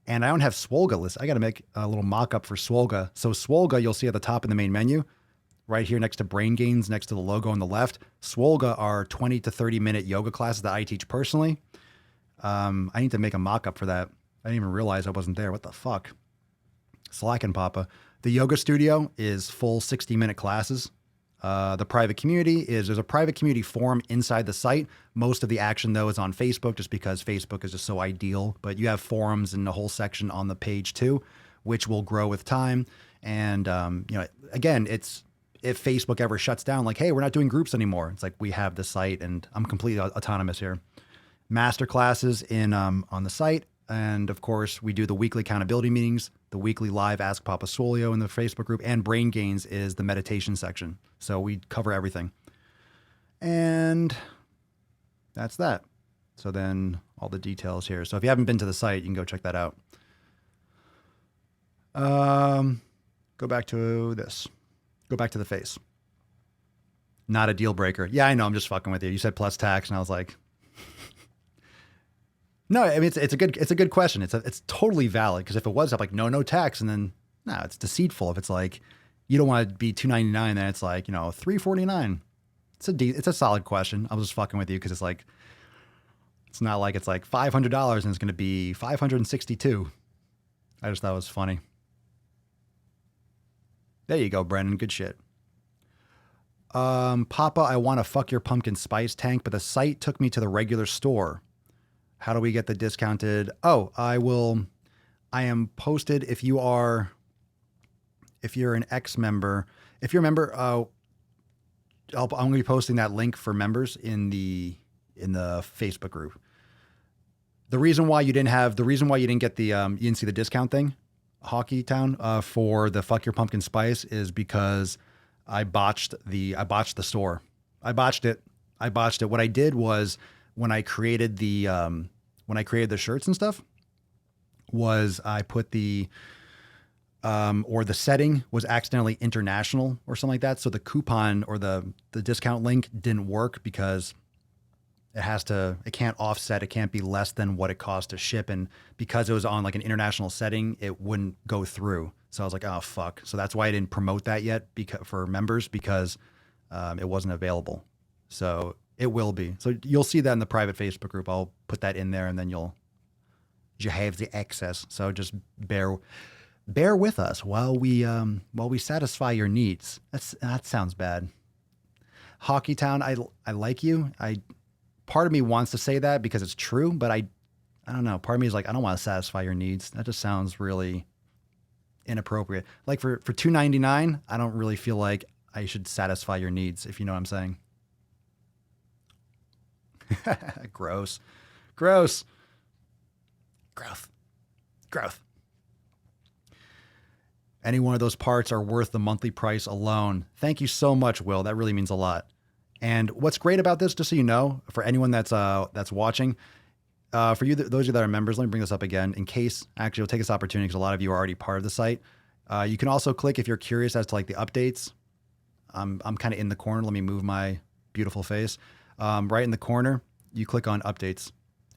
And I don't have Swolga list. I got to make a little mock-up for Swolga. So Swolga, you'll see at the top in the main menu, right here next to Brain Gains, next to the logo on the left. Swolga are 20 to 30-minute yoga classes that I teach personally. I need to make a mock-up for that. I didn't even realize I wasn't there. What the fuck? Slacking, Papa. The yoga studio is full 60-minute classes. The private community there's a private community forum inside the site. Most of the action, though, is on Facebook just because Facebook is just so ideal. But you have forums in the whole section on the page, too, which will grow with time. And, again, if Facebook ever shuts down, like, hey, we're not doing groups anymore, it's like we have the site and I'm completely autonomous here. Master classes on the site. And of course, we do the weekly accountability meetings, the weekly live Ask Papa Swolio in the Facebook group, and Brain Gains is the meditation section. So we cover everything. And that's that. So then all the details here. So if you haven't been to the site, you can go check that out. Go back to this. Go back to the face. Not a deal breaker. Yeah, I know. I'm just fucking with you. You said plus tax, and I was like, no. I mean, it's a good question. It's totally valid, because if it was up like no tax, and then no, it's deceitful. If it's like you don't want to be $2.99, then it's like $3.49. It's a solid question. I was just fucking with you because it's like it's not like it's like $500 and it's going to be $562. I just thought it was funny. There you go, Brennan. Good shit. Papa, I want to fuck your pumpkin spice tank, but the site took me to the regular store. How do we get the discounted? Oh, I am posted if you're an ex-member. If you're a member, I'm going to be posting that link for members in the Facebook group. The reason why you didn't get the you didn't see the discount thing, Hockey Town, for the Fuck Your Pumpkin Spice is because I botched the store. I botched it. What I did was when I created the shirts and stuff was I put the setting was accidentally international or something like that. So the coupon or the discount link didn't work because it can't offset. It can't be less than what it costs to ship. And because it was on like an international setting, it wouldn't go through. So I was like, oh, fuck. So that's why I didn't promote that yet for members because it wasn't available. So it will be. So you'll see that in the private Facebook group. I'll put that in there and then you have the access. So just bear with us while we satisfy your needs. That sounds bad. Hockey Town, I like you. Part of me wants to say that because it's true, but I don't know. Part of me is like, I don't want to satisfy your needs. That just sounds really inappropriate. Like for $2.99, I don't really feel like I should satisfy your needs, if you know what I'm saying. Gross. Growth. Any one of those parts are worth the monthly price alone. Thank you so much, Will. That really means a lot. And what's great about this, just so you know, for anyone that's watching, for you, those of you that are members, let me bring this up again in case, actually, we'll take this opportunity because a lot of you are already part of the site. You can also click if you're curious as to like the updates. I'm kind of in the corner. Let me move my beautiful face. Right in the corner, you click on updates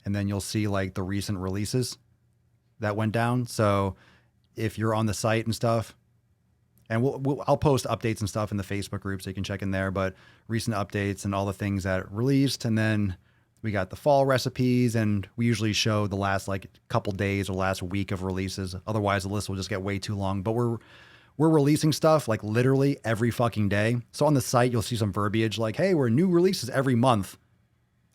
and then you'll see like the recent releases that went down. So if you're on the site and stuff, and I'll post updates and stuff in the Facebook group so you can check in there, but recent updates and all the things that released. And then we got the fall recipes and we usually show the last like couple days or last week of releases. Otherwise the list will just get way too long, but we're releasing stuff like literally every fucking day. So on the site, you'll see some verbiage like, hey, we're new releases every month.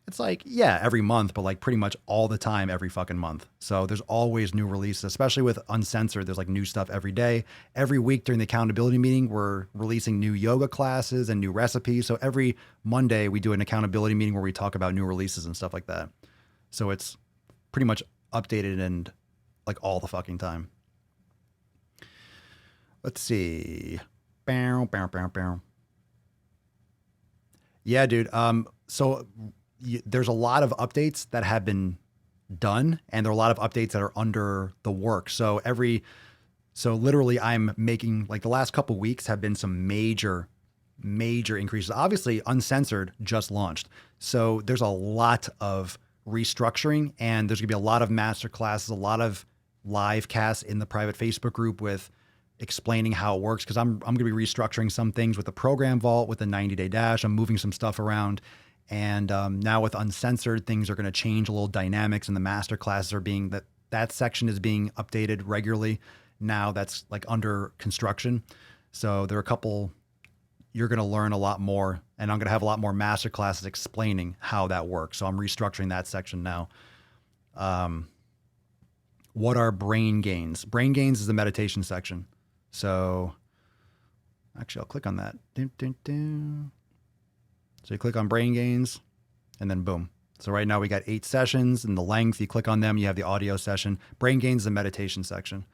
It's like, yeah, every month, but like pretty much all the time, every fucking month. So there's always new releases, especially with Uncensored. There's like new stuff every day. Every week during the accountability meeting, we're releasing new yoga classes and new recipes. So every Monday we do an accountability meeting where we talk about new releases and stuff like that. So it's pretty much updated and like all the fucking time. Let's see. Bow. Yeah, dude. So there's a lot of updates that have been done and there are a lot of updates that are under the work. So literally I'm making like the last couple weeks have been some major increases. Obviously Uncensored just launched. So there's a lot of restructuring and there's gonna be a lot of master classes, a lot of live casts in the private Facebook group with explaining how it works. Cause I'm going to be restructuring some things with the program vault, with the 90-day dash. I'm moving some stuff around. And now with Uncensored, things are going to change a little dynamics and the master classes are being that section is being updated regularly. Now that's like under construction. So there are a couple, you're going to learn a lot more and I'm going to have a lot more master classes explaining how that works. So I'm restructuring that section now. What are brain gains? Brain gains is the meditation section. So actually I'll click on that. So you click on brain gains and then boom. So right now we got 8 sessions and the length, you click on them, you have the audio session. Brain gains is the meditation section.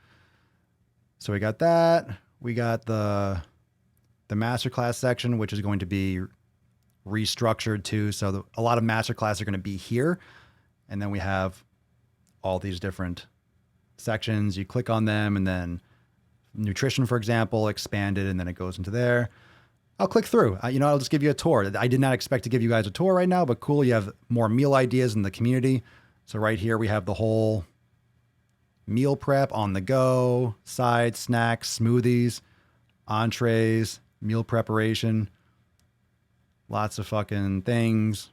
So we got that. We got the masterclass section, which is going to be restructured too. So a lot of masterclass are going to be here. And then we have all these different sections. You click on them and then nutrition, for example, expanded, and then it goes into there. I'll click through. I'll just give you a tour. I did not expect to give you guys a tour right now, but cool. You have more meal ideas in the community. So right here, we have the whole meal prep on the go, sides, snacks, smoothies, entrees, meal preparation, lots of fucking things.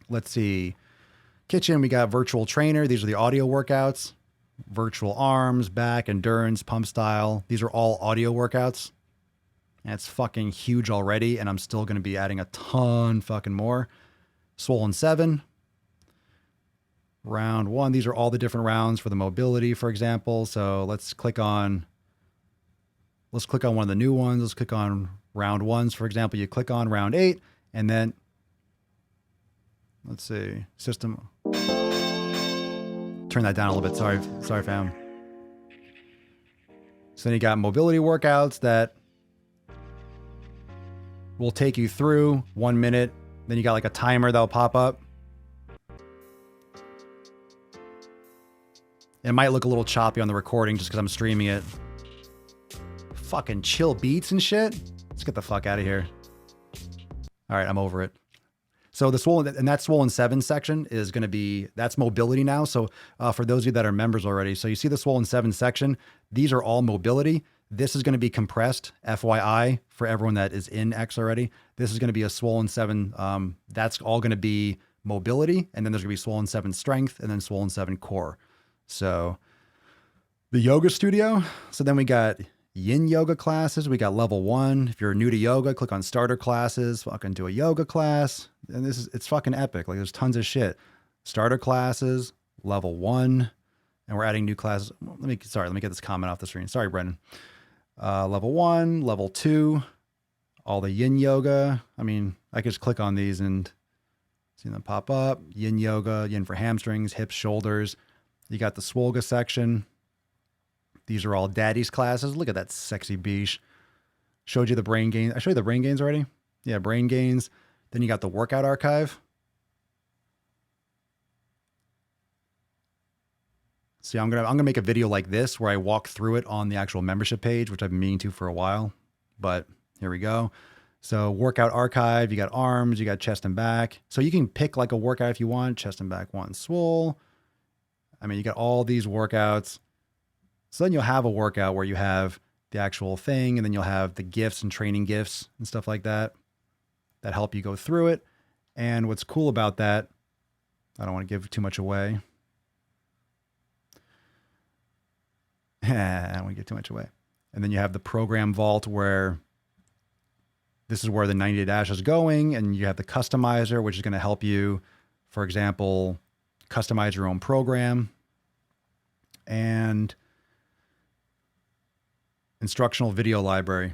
Let's see. Kitchen, we got virtual trainer. These are the audio workouts. Virtual arms, back, endurance, pump style. These are all audio workouts. And it's fucking huge already, and I'm still going to be adding a ton fucking more. Swole 7. round 1. These are all the different rounds for the mobility, for example. So let's click on one of the new ones. Let's click on round 1s. For example, you click on round 8 and then let's see, system. Turn that down a little bit. Sorry, fam. So then you got mobility workouts that will take you through 1 minute. Then you got like a timer that'll pop up. It might look a little choppy on the recording just because I'm streaming it. Fucking chill beats and shit. Let's get the fuck out of here. All right, I'm over it. So the Swollen, and that Swollen 7 section is going to be, that's mobility now. So for those of you that are members already, so you see the Swollen 7 section, these are all mobility. This is going to be compressed, FYI, for everyone that is in X already. This is going to be a Swollen 7. That's all going to be mobility. And then there's going to be Swollen 7 strength and then Swollen 7 core. So the yoga studio. So then we got yin yoga classes. We got level 1. If you're new to yoga, click on starter classes, fucking do a yoga class. And it's fucking epic. Like there's tons of shit. Starter classes, level 1. And we're adding new classes. Let me get this comment off the screen. Sorry, Brendan. Level 1, level 2, all the yin yoga. I mean, I could just click on these and see them pop up. Yin yoga, yin for hamstrings, hips, shoulders. You got the Swolga section. These are all daddy's classes. Look at that sexy beach. Showed you the brain gains. I showed you the brain gains already. Yeah, brain gains. Then you got the workout archive. See, I'm gonna make a video like this where I walk through it on the actual membership page, which I've been meaning to for a while. But here we go. So workout archive, you got arms, you got chest and back. So you can pick like a workout if you want. Chest and back 1, Swole. I mean, you got all these workouts. So then you'll have a workout where you have the actual thing, and then you'll have the gifts and training gifts and stuff like that that help you go through it. And what's cool about that, I don't want to give too much away. I don't want to give too much away. And then you have the program vault where this is where the 90-day dash is going. And you have the customizer, which is going to help you, for example, customize your own program. And instructional video library.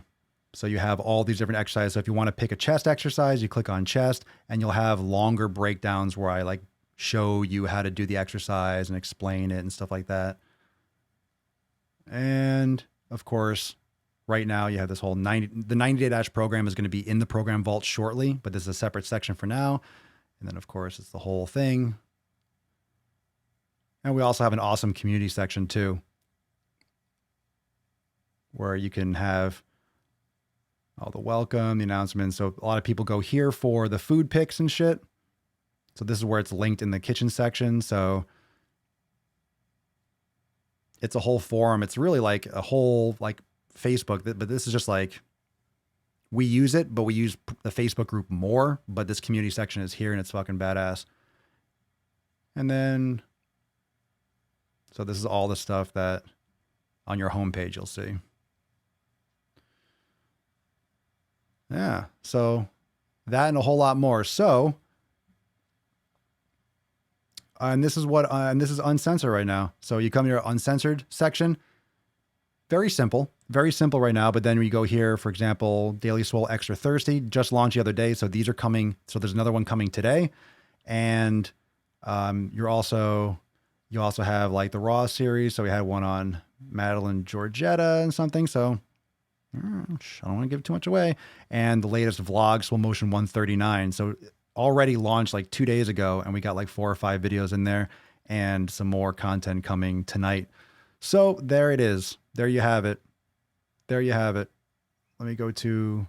So you have all these different exercises. So if you want to pick a chest exercise, you click on chest and you'll have longer breakdowns where I like show you how to do the exercise and explain it and stuff like that. And of course, right now you have this whole the 90-day dash program is going to be in the program vault shortly, but this is a separate section for now. And then of course it's the whole thing. And we also have an awesome community section too, where you can have all the welcome, the announcements. So a lot of people go here for the food pics and shit. So this is where it's linked in the kitchen section. So it's a whole forum. It's really like a whole like Facebook, but this is just like, we use it, but we use the Facebook group more, but this community section is here and it's fucking badass. And then, so this is all the stuff that on your homepage you'll see. Yeah. So that and a whole lot more. So, and this is uncensored right now. So you come to your uncensored section. Very simple right now. But then we go here, for example, Daily Swole Extra Thirsty just launched the other day. So these are coming. So there's another one coming today. And you also have like the Raw series. So we had one on Madeline Georgetta and something. So I don't want to give too much away. And the latest vlog, Swole Motion 139. So already launched like 2 days ago, and we got like 4 or 5 videos in there and some more content coming tonight. So there it is. There you have it. There you have it. Let me go to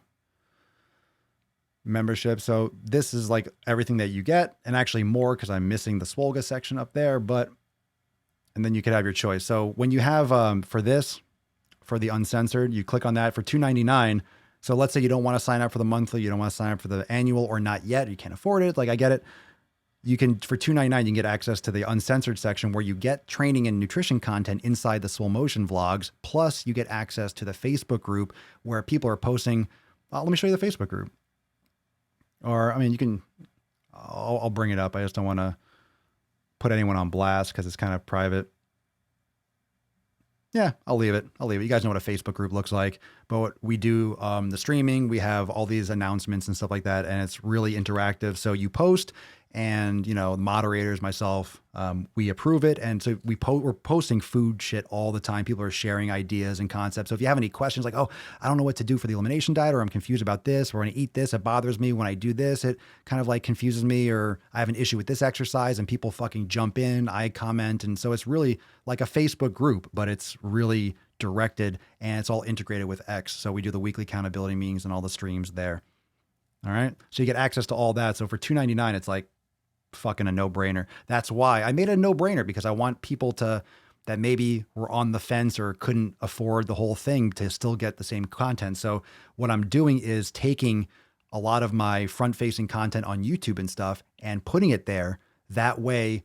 membership. So this is like everything that you get, and actually more because I'm missing the Swolga section up there, and then you could have your choice. So when you have for the uncensored, you click on that for $2.99. So let's say you don't want to sign up for the monthly, you don't want to sign up for the annual, or not yet, you can't afford it. Like, I get it. You can, for $2.99, you can get access to the uncensored section where you get training and nutrition content inside the Swole Motion vlogs. Plus you get access to the Facebook group where people are posting. Let me show you the Facebook group. Or, I mean, you can, I'll bring it up. I just don't want to put anyone on blast because it's kind of private. Yeah, I'll leave it. You guys know what a Facebook group looks like. But what we do, the streaming, we have all these announcements and stuff like that, and it's really interactive. So you post, and moderators, myself, we approve it, and so we're posting food shit all the time. People are sharing ideas and concepts. So if you have any questions, like, oh, I don't know what to do for the elimination diet, or I'm confused about this, or when I eat this, it bothers me. When I do this, it kind of like confuses me, or I have an issue with this exercise, and people fucking jump in, I comment, and so it's really like a Facebook group, but it's really directed, and it's all integrated with X. So we do the weekly accountability meetings and all the streams there. All right, so you get access to all that. So for $2.99, it's like fucking a no-brainer. That's why I made it a no-brainer, because I want people that maybe were on the fence or couldn't afford the whole thing to still get the same content. So what I'm doing is taking a lot of my front-facing content on YouTube and stuff and putting it there. That way,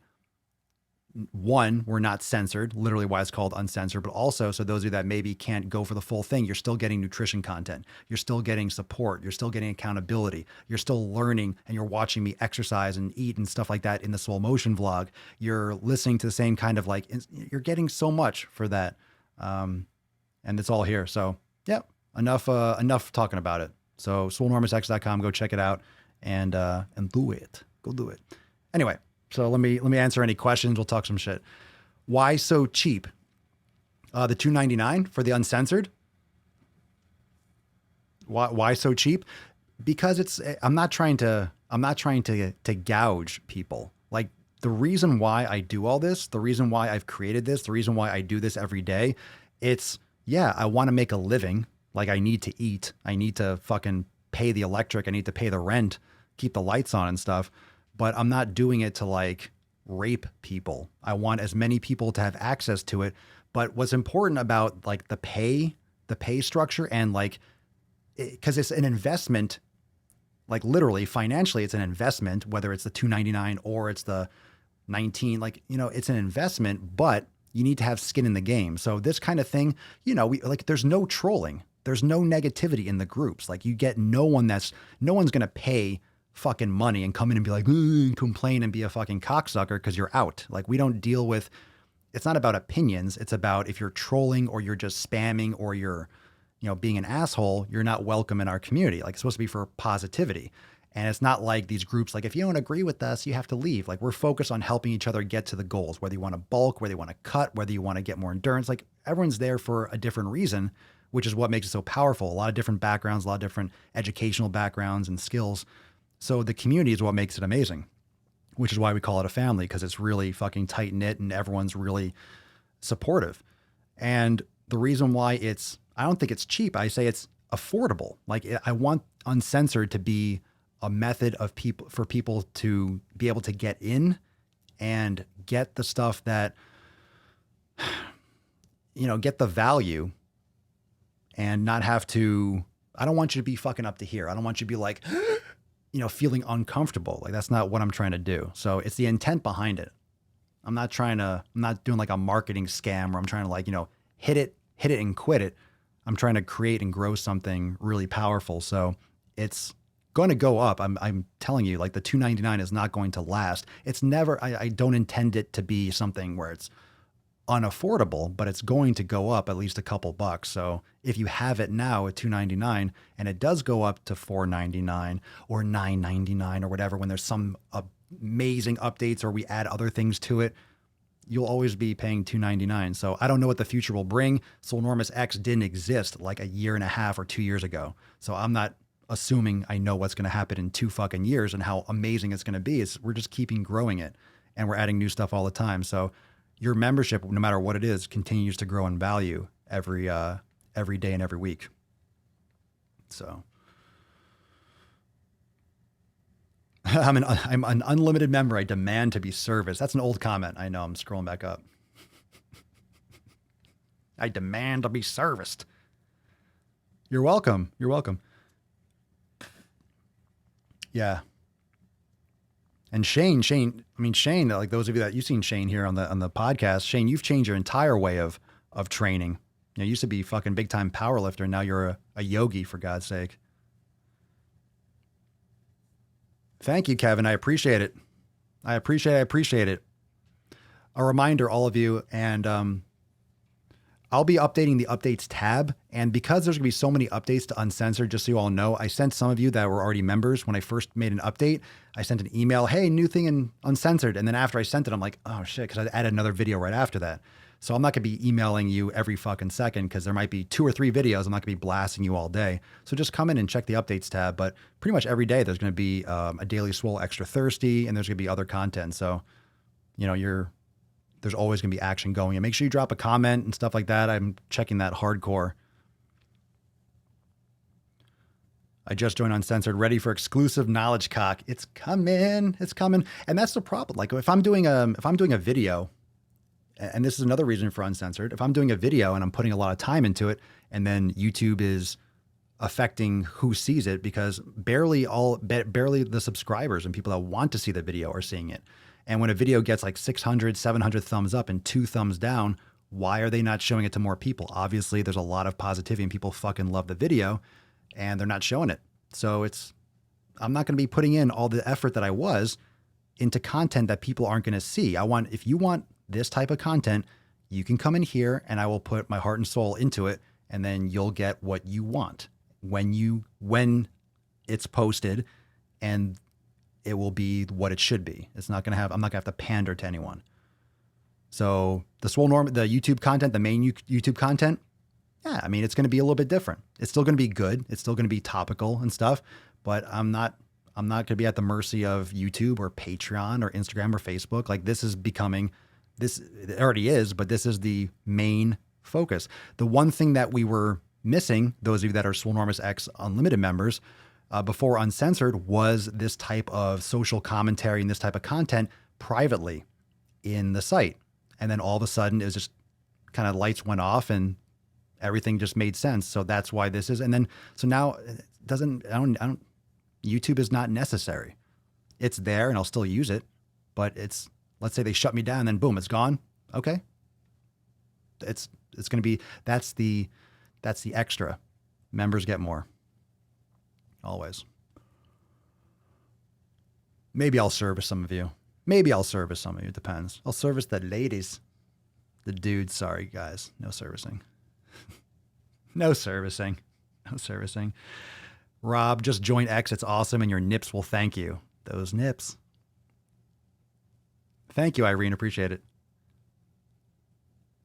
one, we're not censored, literally why it's called uncensored, but also, so those of you that maybe can't go for the full thing, you're still getting nutrition content. You're still getting support. You're still getting accountability. You're still learning, and you're watching me exercise and eat and stuff like that in the Swole Motion vlog. You're listening to the same kind of you're getting so much for that. And it's all here. So yeah, enough talking about it. So swolenormousx.com, go check it out and do it. Go do it. Anyway. So let me answer any questions. We'll talk some shit. Why so cheap? The $2.99 for the uncensored. Why so cheap? Because I'm not trying to gouge people. Like, the reason why I do all this, the reason why I've created this, the reason why I do this every day, I want to make a living. Like, I need to eat. I need to fucking pay the electric. I need to pay the rent, keep the lights on and stuff. But I'm not doing it to like rape people. I want as many people to have access to it. But what's important about like the pay structure, and because it's an investment, like literally financially, it's an investment, whether it's the $2.99 or it's the 19, it's an investment, but you need to have skin in the game. So this kind of thing, there's no trolling. There's no negativity in the groups. Like, you get no one's going to pay fucking money and come in and be like, complain and be a fucking cocksucker because you're out. Like, we don't deal with, it's not about opinions. It's about if you're trolling or you're just spamming or you're, being an asshole, you're not welcome in our community. Like, it's supposed to be for positivity. And it's not like these groups, like, if you don't agree with us, you have to leave. Like, we're focused on helping each other get to the goals, whether you want to bulk, whether you want to cut, whether you want to get more endurance. Like, everyone's there for a different reason, which is what makes it so powerful. A lot of different backgrounds, a lot of different educational backgrounds and skills. So the community is what makes it amazing, which is why we call it a family, because it's really fucking tight knit and everyone's really supportive. And the reason why I don't think it's cheap. I say it's affordable. Like, I want uncensored to be a method for people to be able to get in and get the stuff that, get the value and not have to, I don't want you to be fucking up to here. I don't want you to be like, feeling uncomfortable. Like, that's not what I'm trying to do. So it's the intent behind it. I'm not doing like a marketing scam where I'm trying to hit it and quit it. I'm trying to create and grow something really powerful. So it's going to go up. I'm telling you, like, the $2.99 is not going to last. It's never, I don't intend it to be something where it's unaffordable, but it's going to go up at least a couple bucks. So if you have it now at $2.99 and it does go up to $4.99 or $9.99 or whatever, when there's some amazing updates or we add other things to it, you'll always be paying $2.99. So I don't know what the future will bring. Swolenormous X didn't exist like a year and a half or 2 years ago. So I'm not assuming I know what's going to happen in 2 fucking years and how amazing it's going to be. We're just keeping growing it, and we're adding new stuff all the time. So your membership, no matter what it is, continues to grow in value every day and every week. So I'm an unlimited member. I demand to be serviced. That's an old comment. I know. I'm scrolling back up. I demand to be serviced. You're welcome. You're welcome. Yeah. And Shane, like those of you that you've seen Shane here on the podcast, Shane, you've changed your entire way of training. You used to be fucking big time power lifter. Now you're a yogi, for God's sake. Thank you, Kevin. I appreciate it. I appreciate it. a reminder, all of you, and I'll be updating the updates tab. And because there's going to be so many updates to Uncensored, just so you all know, I sent some of you that were already members when I first made an update. I sent an email, hey, new thing in Uncensored. And then after I sent it, I'm like, oh shit, because I added another video right after that. So I'm not going to be emailing you every fucking second because there might be 2 or 3 videos. I'm not going to be blasting you all day. So just come in and check the updates tab. But pretty much every day there's going to be a Daily Swole Extra Thirsty, and there's going to be other content. So, you know, there's always going to be action going. And make sure you drop a comment and stuff like that. I'm checking that hardcore. I just joined Uncensored, ready for exclusive knowledge cock. It's coming. It's coming. And that's the problem. Like if I'm doing a video, and this is another reason for Uncensored, if I'm doing a video and I'm putting a lot of time into it, and then YouTube is affecting who sees it because barely the subscribers and people that want to see the video are seeing it. And when a video gets like 600, 700 thumbs up and 2 thumbs down, why are they not showing it to more people? Obviously, there's a lot of positivity and people fucking love the video and they're not showing it. So I'm not going to be putting in all the effort that I was into content that people aren't going to see. If you want this type of content, you can come in here and I will put my heart and soul into it, and then you'll get what you want when it's posted, and it will be what it should be. I'm not going to have to pander to anyone. So the YouTube content, the main YouTube content, yeah, I mean, it's going to be a little bit different. It's still going to be good. It's still going to be topical and stuff, but I'm not going to be at the mercy of YouTube or Patreon or Instagram or Facebook. Like it already is, but this is the main focus. The one thing that we were missing, those of you that are Swolenormous X Unlimited members, before Uncensored, was this type of social commentary and this type of content privately in the site. And then all of a sudden it was just kind of lights went off and everything just made sense. So that's why this is. And then, so now YouTube is not necessary. It's there and I'll still use it, but let's say they shut me down, then boom, it's gone. Okay. It's going to be, that's the extra. Members get more. Always. Maybe I'll service some of you. It depends. I'll service the ladies. The dudes, sorry guys. No servicing. No servicing. Rob, just join X. It's awesome and your nips will thank you. Those nips. Thank you, Irene. Appreciate it.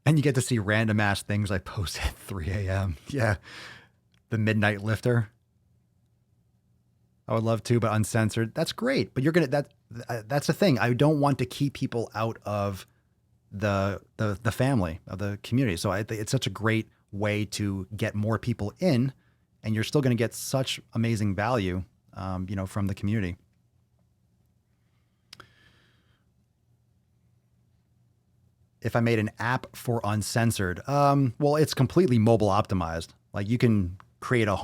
And you get to see random ass things I post at 3 a.m. Yeah. The midnight lifter. I would love to, but Uncensored. That's great. But that's the thing. I don't want to keep people out of the family, of the community. So it's such a great way to get more people in, and you're still going to get such amazing value, from the community. If I made an app for Uncensored, well, it's completely mobile optimized. Like you can create a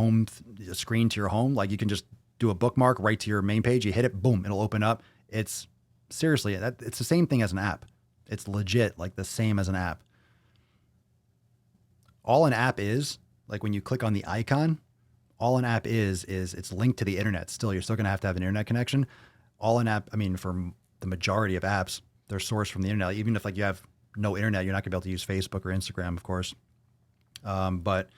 screen to your home. Like you can just do a bookmark right to your main page. You hit it, boom, it'll open up. It's seriously, it's the same thing as an app. It's legit like the same as an app. All an app is, like when you click on the icon, all an app is it's linked to the internet. Still, you're still going to have an internet connection. All an app, I mean, for the majority of apps, they're sourced from the internet. Even if like you have no internet, you're not gonna be able to use Facebook or Instagram, of course. But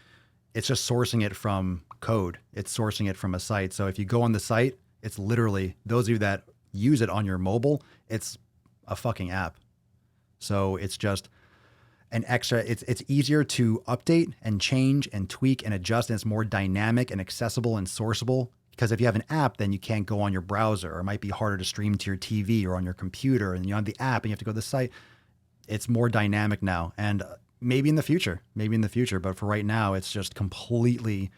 it's just sourcing it from code. It's sourcing it from a site. So if you go on the site, it's literally, those of you that use it on your mobile, it's a fucking app. So it's just an extra, it's easier to update and change and tweak and adjust, and it's more dynamic and accessible and sourceable. Because if you have an app, then you can't go on your browser, or it might be harder to stream to your TV or on your computer, and you're on the app and you have to go to the site. It's more dynamic now, and maybe in the future, but for right now, it's just completely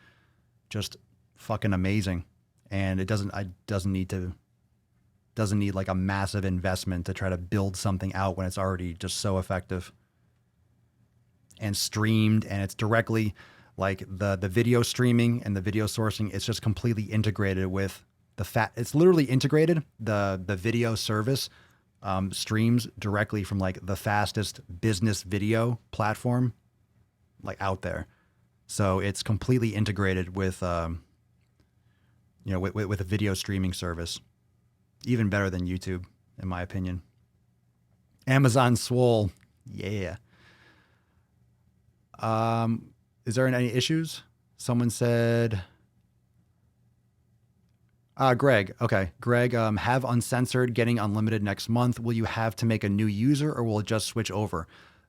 just fucking amazing. And it doesn't need like a massive investment to try to build something out when it's already just so effective and streamed, and it's directly like the video streaming and the video sourcing. It's just completely integrated with it's literally integrated. The video service streams directly from like the fastest business video platform like out there. So it's completely integrated with, with a video streaming service, even better than YouTube, in my opinion. Amazon Swole. Yeah. Is there any issues? Someone said, Greg. Okay. Greg, have uncensored getting unlimited next month. Will you have to make a new user or will it just switch over?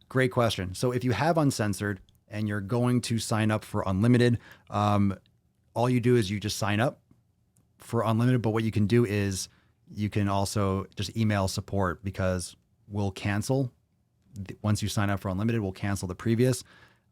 Great question. So if you have uncensored and you're going to sign up for unlimited, all you do is you just sign up for unlimited. But what you can do is you can also just email support because we'll cancel. Once you sign up for unlimited, we'll cancel the previous.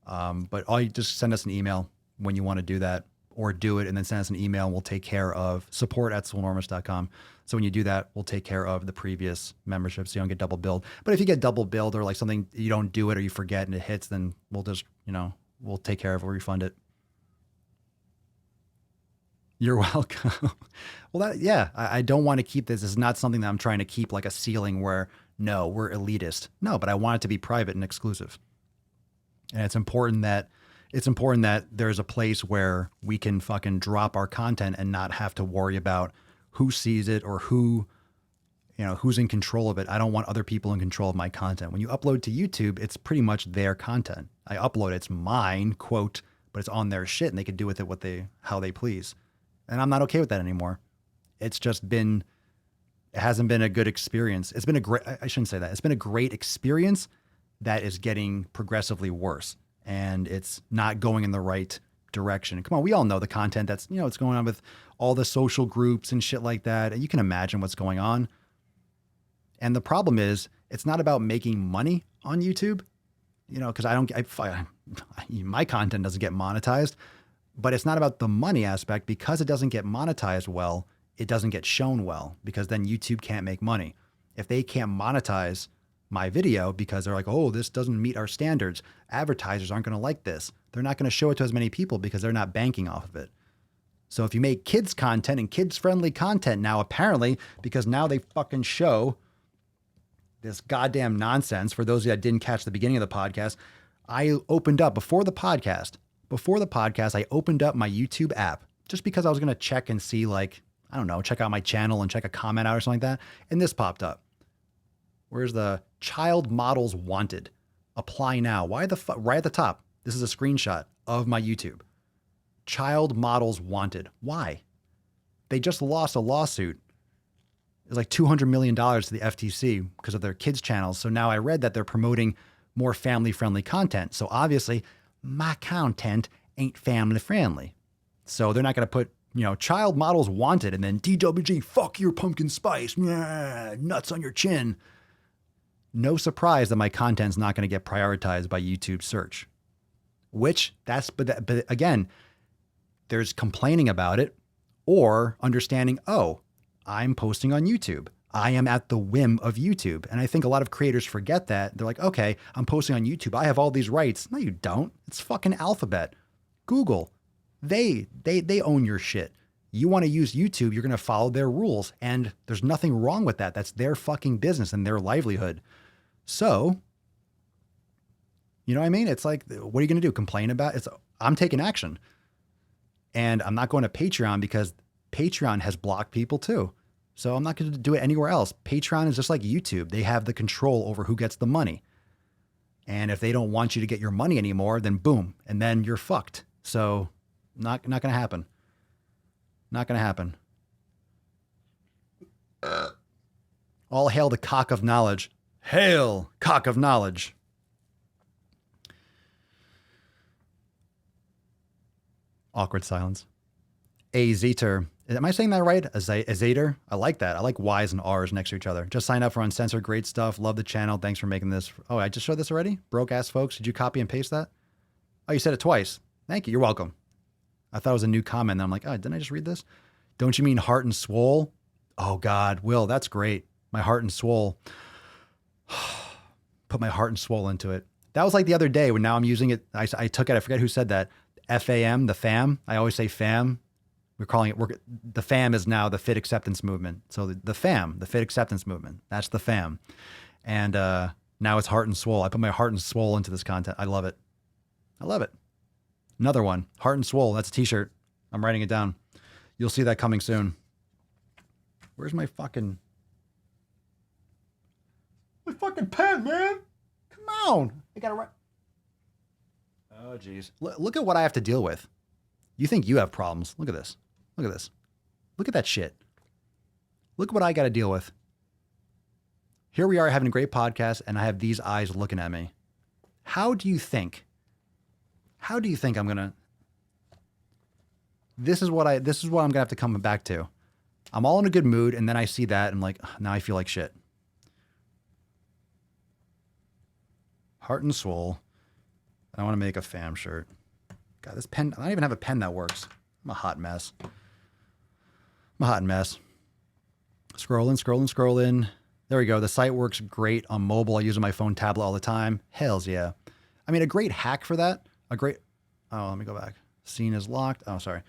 But all you just send us an email when you want to do that or do it and then send us an email and we'll take care of support@swolenormous.com. So when you do that, we'll take care of the previous membership so you don't get double billed. But if you get double billed or like something, you don't do it or you forget and it hits, then we'll just, we'll take care of it, we'll refund it. You're welcome. Well, I don't want to keep this. This is not something that I'm trying to keep like a ceiling where, no, we're elitist. No, but I want it to be private and exclusive. And it's important that there's a place where we can fucking drop our content and not have to worry about who sees it or who's in control of it. I don't want other people in control of my content. When you upload to YouTube, it's pretty much their content. I upload it, it's mine, quote, but it's on their shit and they can do with it how they please. And I'm not okay with that anymore. It hasn't been a good experience. It's been I shouldn't say that. It's been a great experience that is getting progressively worse and it's not going in the right direction. Come on, we all know the content that's, it's going on with all the social groups and shit like that. And you can imagine what's going on. And the problem is it's not about making money on YouTube, because my content doesn't get monetized, but it's not about the money aspect because it doesn't get monetized well. It doesn't get shown well because then YouTube can't make money. If they can't monetize my video because they're like, oh, this doesn't meet our standards, advertisers aren't going to like this. They're not going to show it to as many people because they're not banking off of it. So if you make kids content and kids friendly content now, apparently, because now they fucking show this goddamn nonsense. For those of you that didn't catch the beginning of the podcast, I opened up before the podcast, I opened up my YouTube app just because I was going to check and see check out my channel and check a comment out or something like that. And this popped up. Where's the child models wanted? Apply now. Why the fuck? Right at the top. This is a screenshot of my YouTube. Child models wanted. Why? They just lost a lawsuit. It was like $200 million to the FTC because of their kids channels. So now I read that they're promoting more family friendly content. So obviously my content ain't family friendly. So they're not going to put, child models wanted and then DWG, fuck your pumpkin spice, nuts on your chin. No surprise that my content's not going to get prioritized by YouTube search, but again, there's complaining about it or understanding, oh, I'm posting on YouTube. I am at the whim of YouTube. And I think a lot of creators forget that. They're like, okay, I'm posting on YouTube. I have all these rights. No, you don't. It's fucking Alphabet. Google. They own your shit. You want to use YouTube, you're going to follow their rules. And there's nothing wrong with that. That's their fucking business and their livelihood. So, you know what I mean? It's like, what are you going to do? Complain about it? I'm taking action. And I'm not going to Patreon because Patreon has blocked people too. So I'm not going to do it anywhere else. Patreon is just like YouTube. They have the control over who gets the money. And if they don't want you to get your money anymore, then boom. And then you're fucked. So not going to happen. Not going to happen. All hail the cock of knowledge. Hail, cock of knowledge. Awkward silence. Azeter. Am I saying that right? Azater? I like that. I like Y's and R's next to each other. Just signed up for Uncensored. Great stuff. Love the channel. Thanks for making this. Oh, I just showed this already? Broke ass folks. Did you copy and paste that? Oh, you said it twice. Thank you. You're welcome. I thought it was a new comment. And I'm like, oh, didn't I just read this? Don't you mean Heart and Swole? Oh, God. Will, that's great. My Heart and Swole. Put my Heart and Swole into it. That was like the other day when now I'm using it. I took it. I forget who said that. FAM, the fam. I always say fam. We're calling it, the fam is now the Fit Acceptance Movement. So the fam, the Fit Acceptance Movement, that's the fam. And now it's Heart and Swole. I put my Heart and Swole into this content. I love it. I love it. Another one, Heart and Swole. That's a t-shirt. I'm writing it down. You'll see that coming soon. Where's my fucking... my fucking pen, man. Come on. I gotta write. Oh, jeez. Look at what I have to deal with. You think you have problems. Look at this. Look at this. Look at that shit. Look what I got to deal with. Here we are having a great podcast, and I have these eyes looking at me. How do you think I'm going to... This is what I'm going to have to come back to. I'm all in a good mood, and then I see that, and I'm like, now I feel like shit. Heart and Swole. I want to make a fam shirt. God, this pen, I don't even have a pen that works. I'm a hot mess. Scrolling. There we go. The site works great on mobile. I use my phone tablet all the time. Hells yeah. I mean, a great hack for that. Let me go back. Scene is locked. Oh, sorry.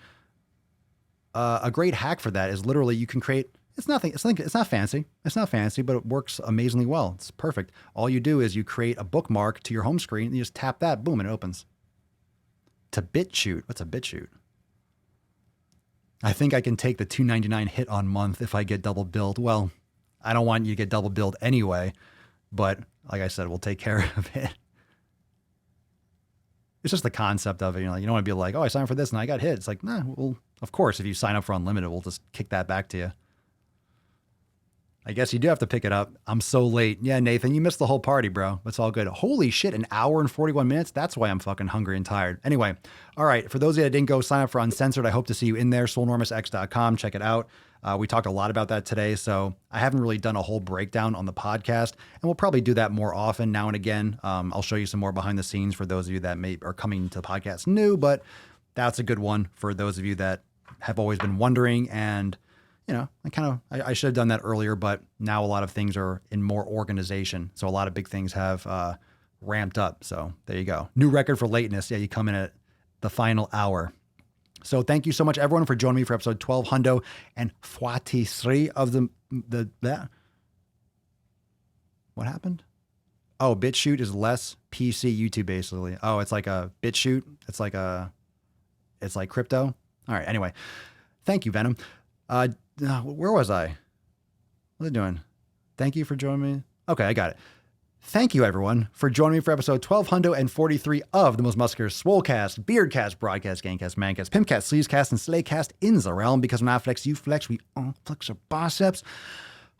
A great hack for that is literally you can create, it's not fancy. It's not fancy, but it works amazingly well. It's perfect. All you do is you create a bookmark to your home screen and you just tap that, boom, and it opens. To BitChute. What's a BitChute? I think I can take the $2.99 hit on month if I get double billed. Well, I don't want you to get double billed anyway, but like I said, we'll take care of it. It's just the concept of it. You don't want to be like, oh, I signed up for this and I got hit. It's like, nah, well, of course, if you sign up for unlimited, we'll just kick that back to you. I guess you do have to pick it up. I'm so late. Yeah, Nathan, you missed the whole party, bro. It's all good. Holy shit, an hour and 41 minutes? That's why I'm fucking hungry and tired. Anyway, all right. For those of you that didn't go sign up for Uncensored, I hope to see you in there. SwoleNormousX.com. Check it out. We talked a lot about that today, so I haven't really done a whole breakdown on the podcast, and we'll probably do that more often now and again. I'll show you some more behind the scenes for those of you that are coming to the podcast new, but that's a good one for those of you that have always been wondering. And I should have done that earlier, but now a lot of things are in more organization. So a lot of big things have ramped up. So there you go. New record for lateness. Yeah, you come in at the final hour. So thank you so much, everyone, for joining me for episode 1243 of the what happened? Oh, BitChute is less PC YouTube, basically. Oh, it's like a BitChute. It's like crypto. All right. Anyway, thank you, Venom. Where was I? What was I doing? Thank you for joining me. Okay, I got it. Thank you, everyone, for joining me for episode 1243 of the most muscular Swolecast, Beardcast, Broadcast, Gangcast, Mancast, Pimpcast, Sleazecast, and Slaycast in the realm. Because when I flex, you flex. We all flex our biceps.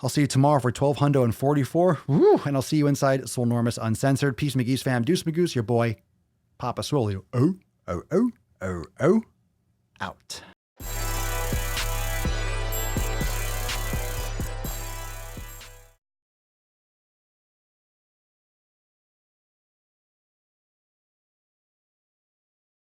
I'll see you tomorrow for 1244. Woo! And I'll see you inside Swolenormous Uncensored. Peace, McGee's fam. Deuce McGoose, your boy, Papa Swole. Out.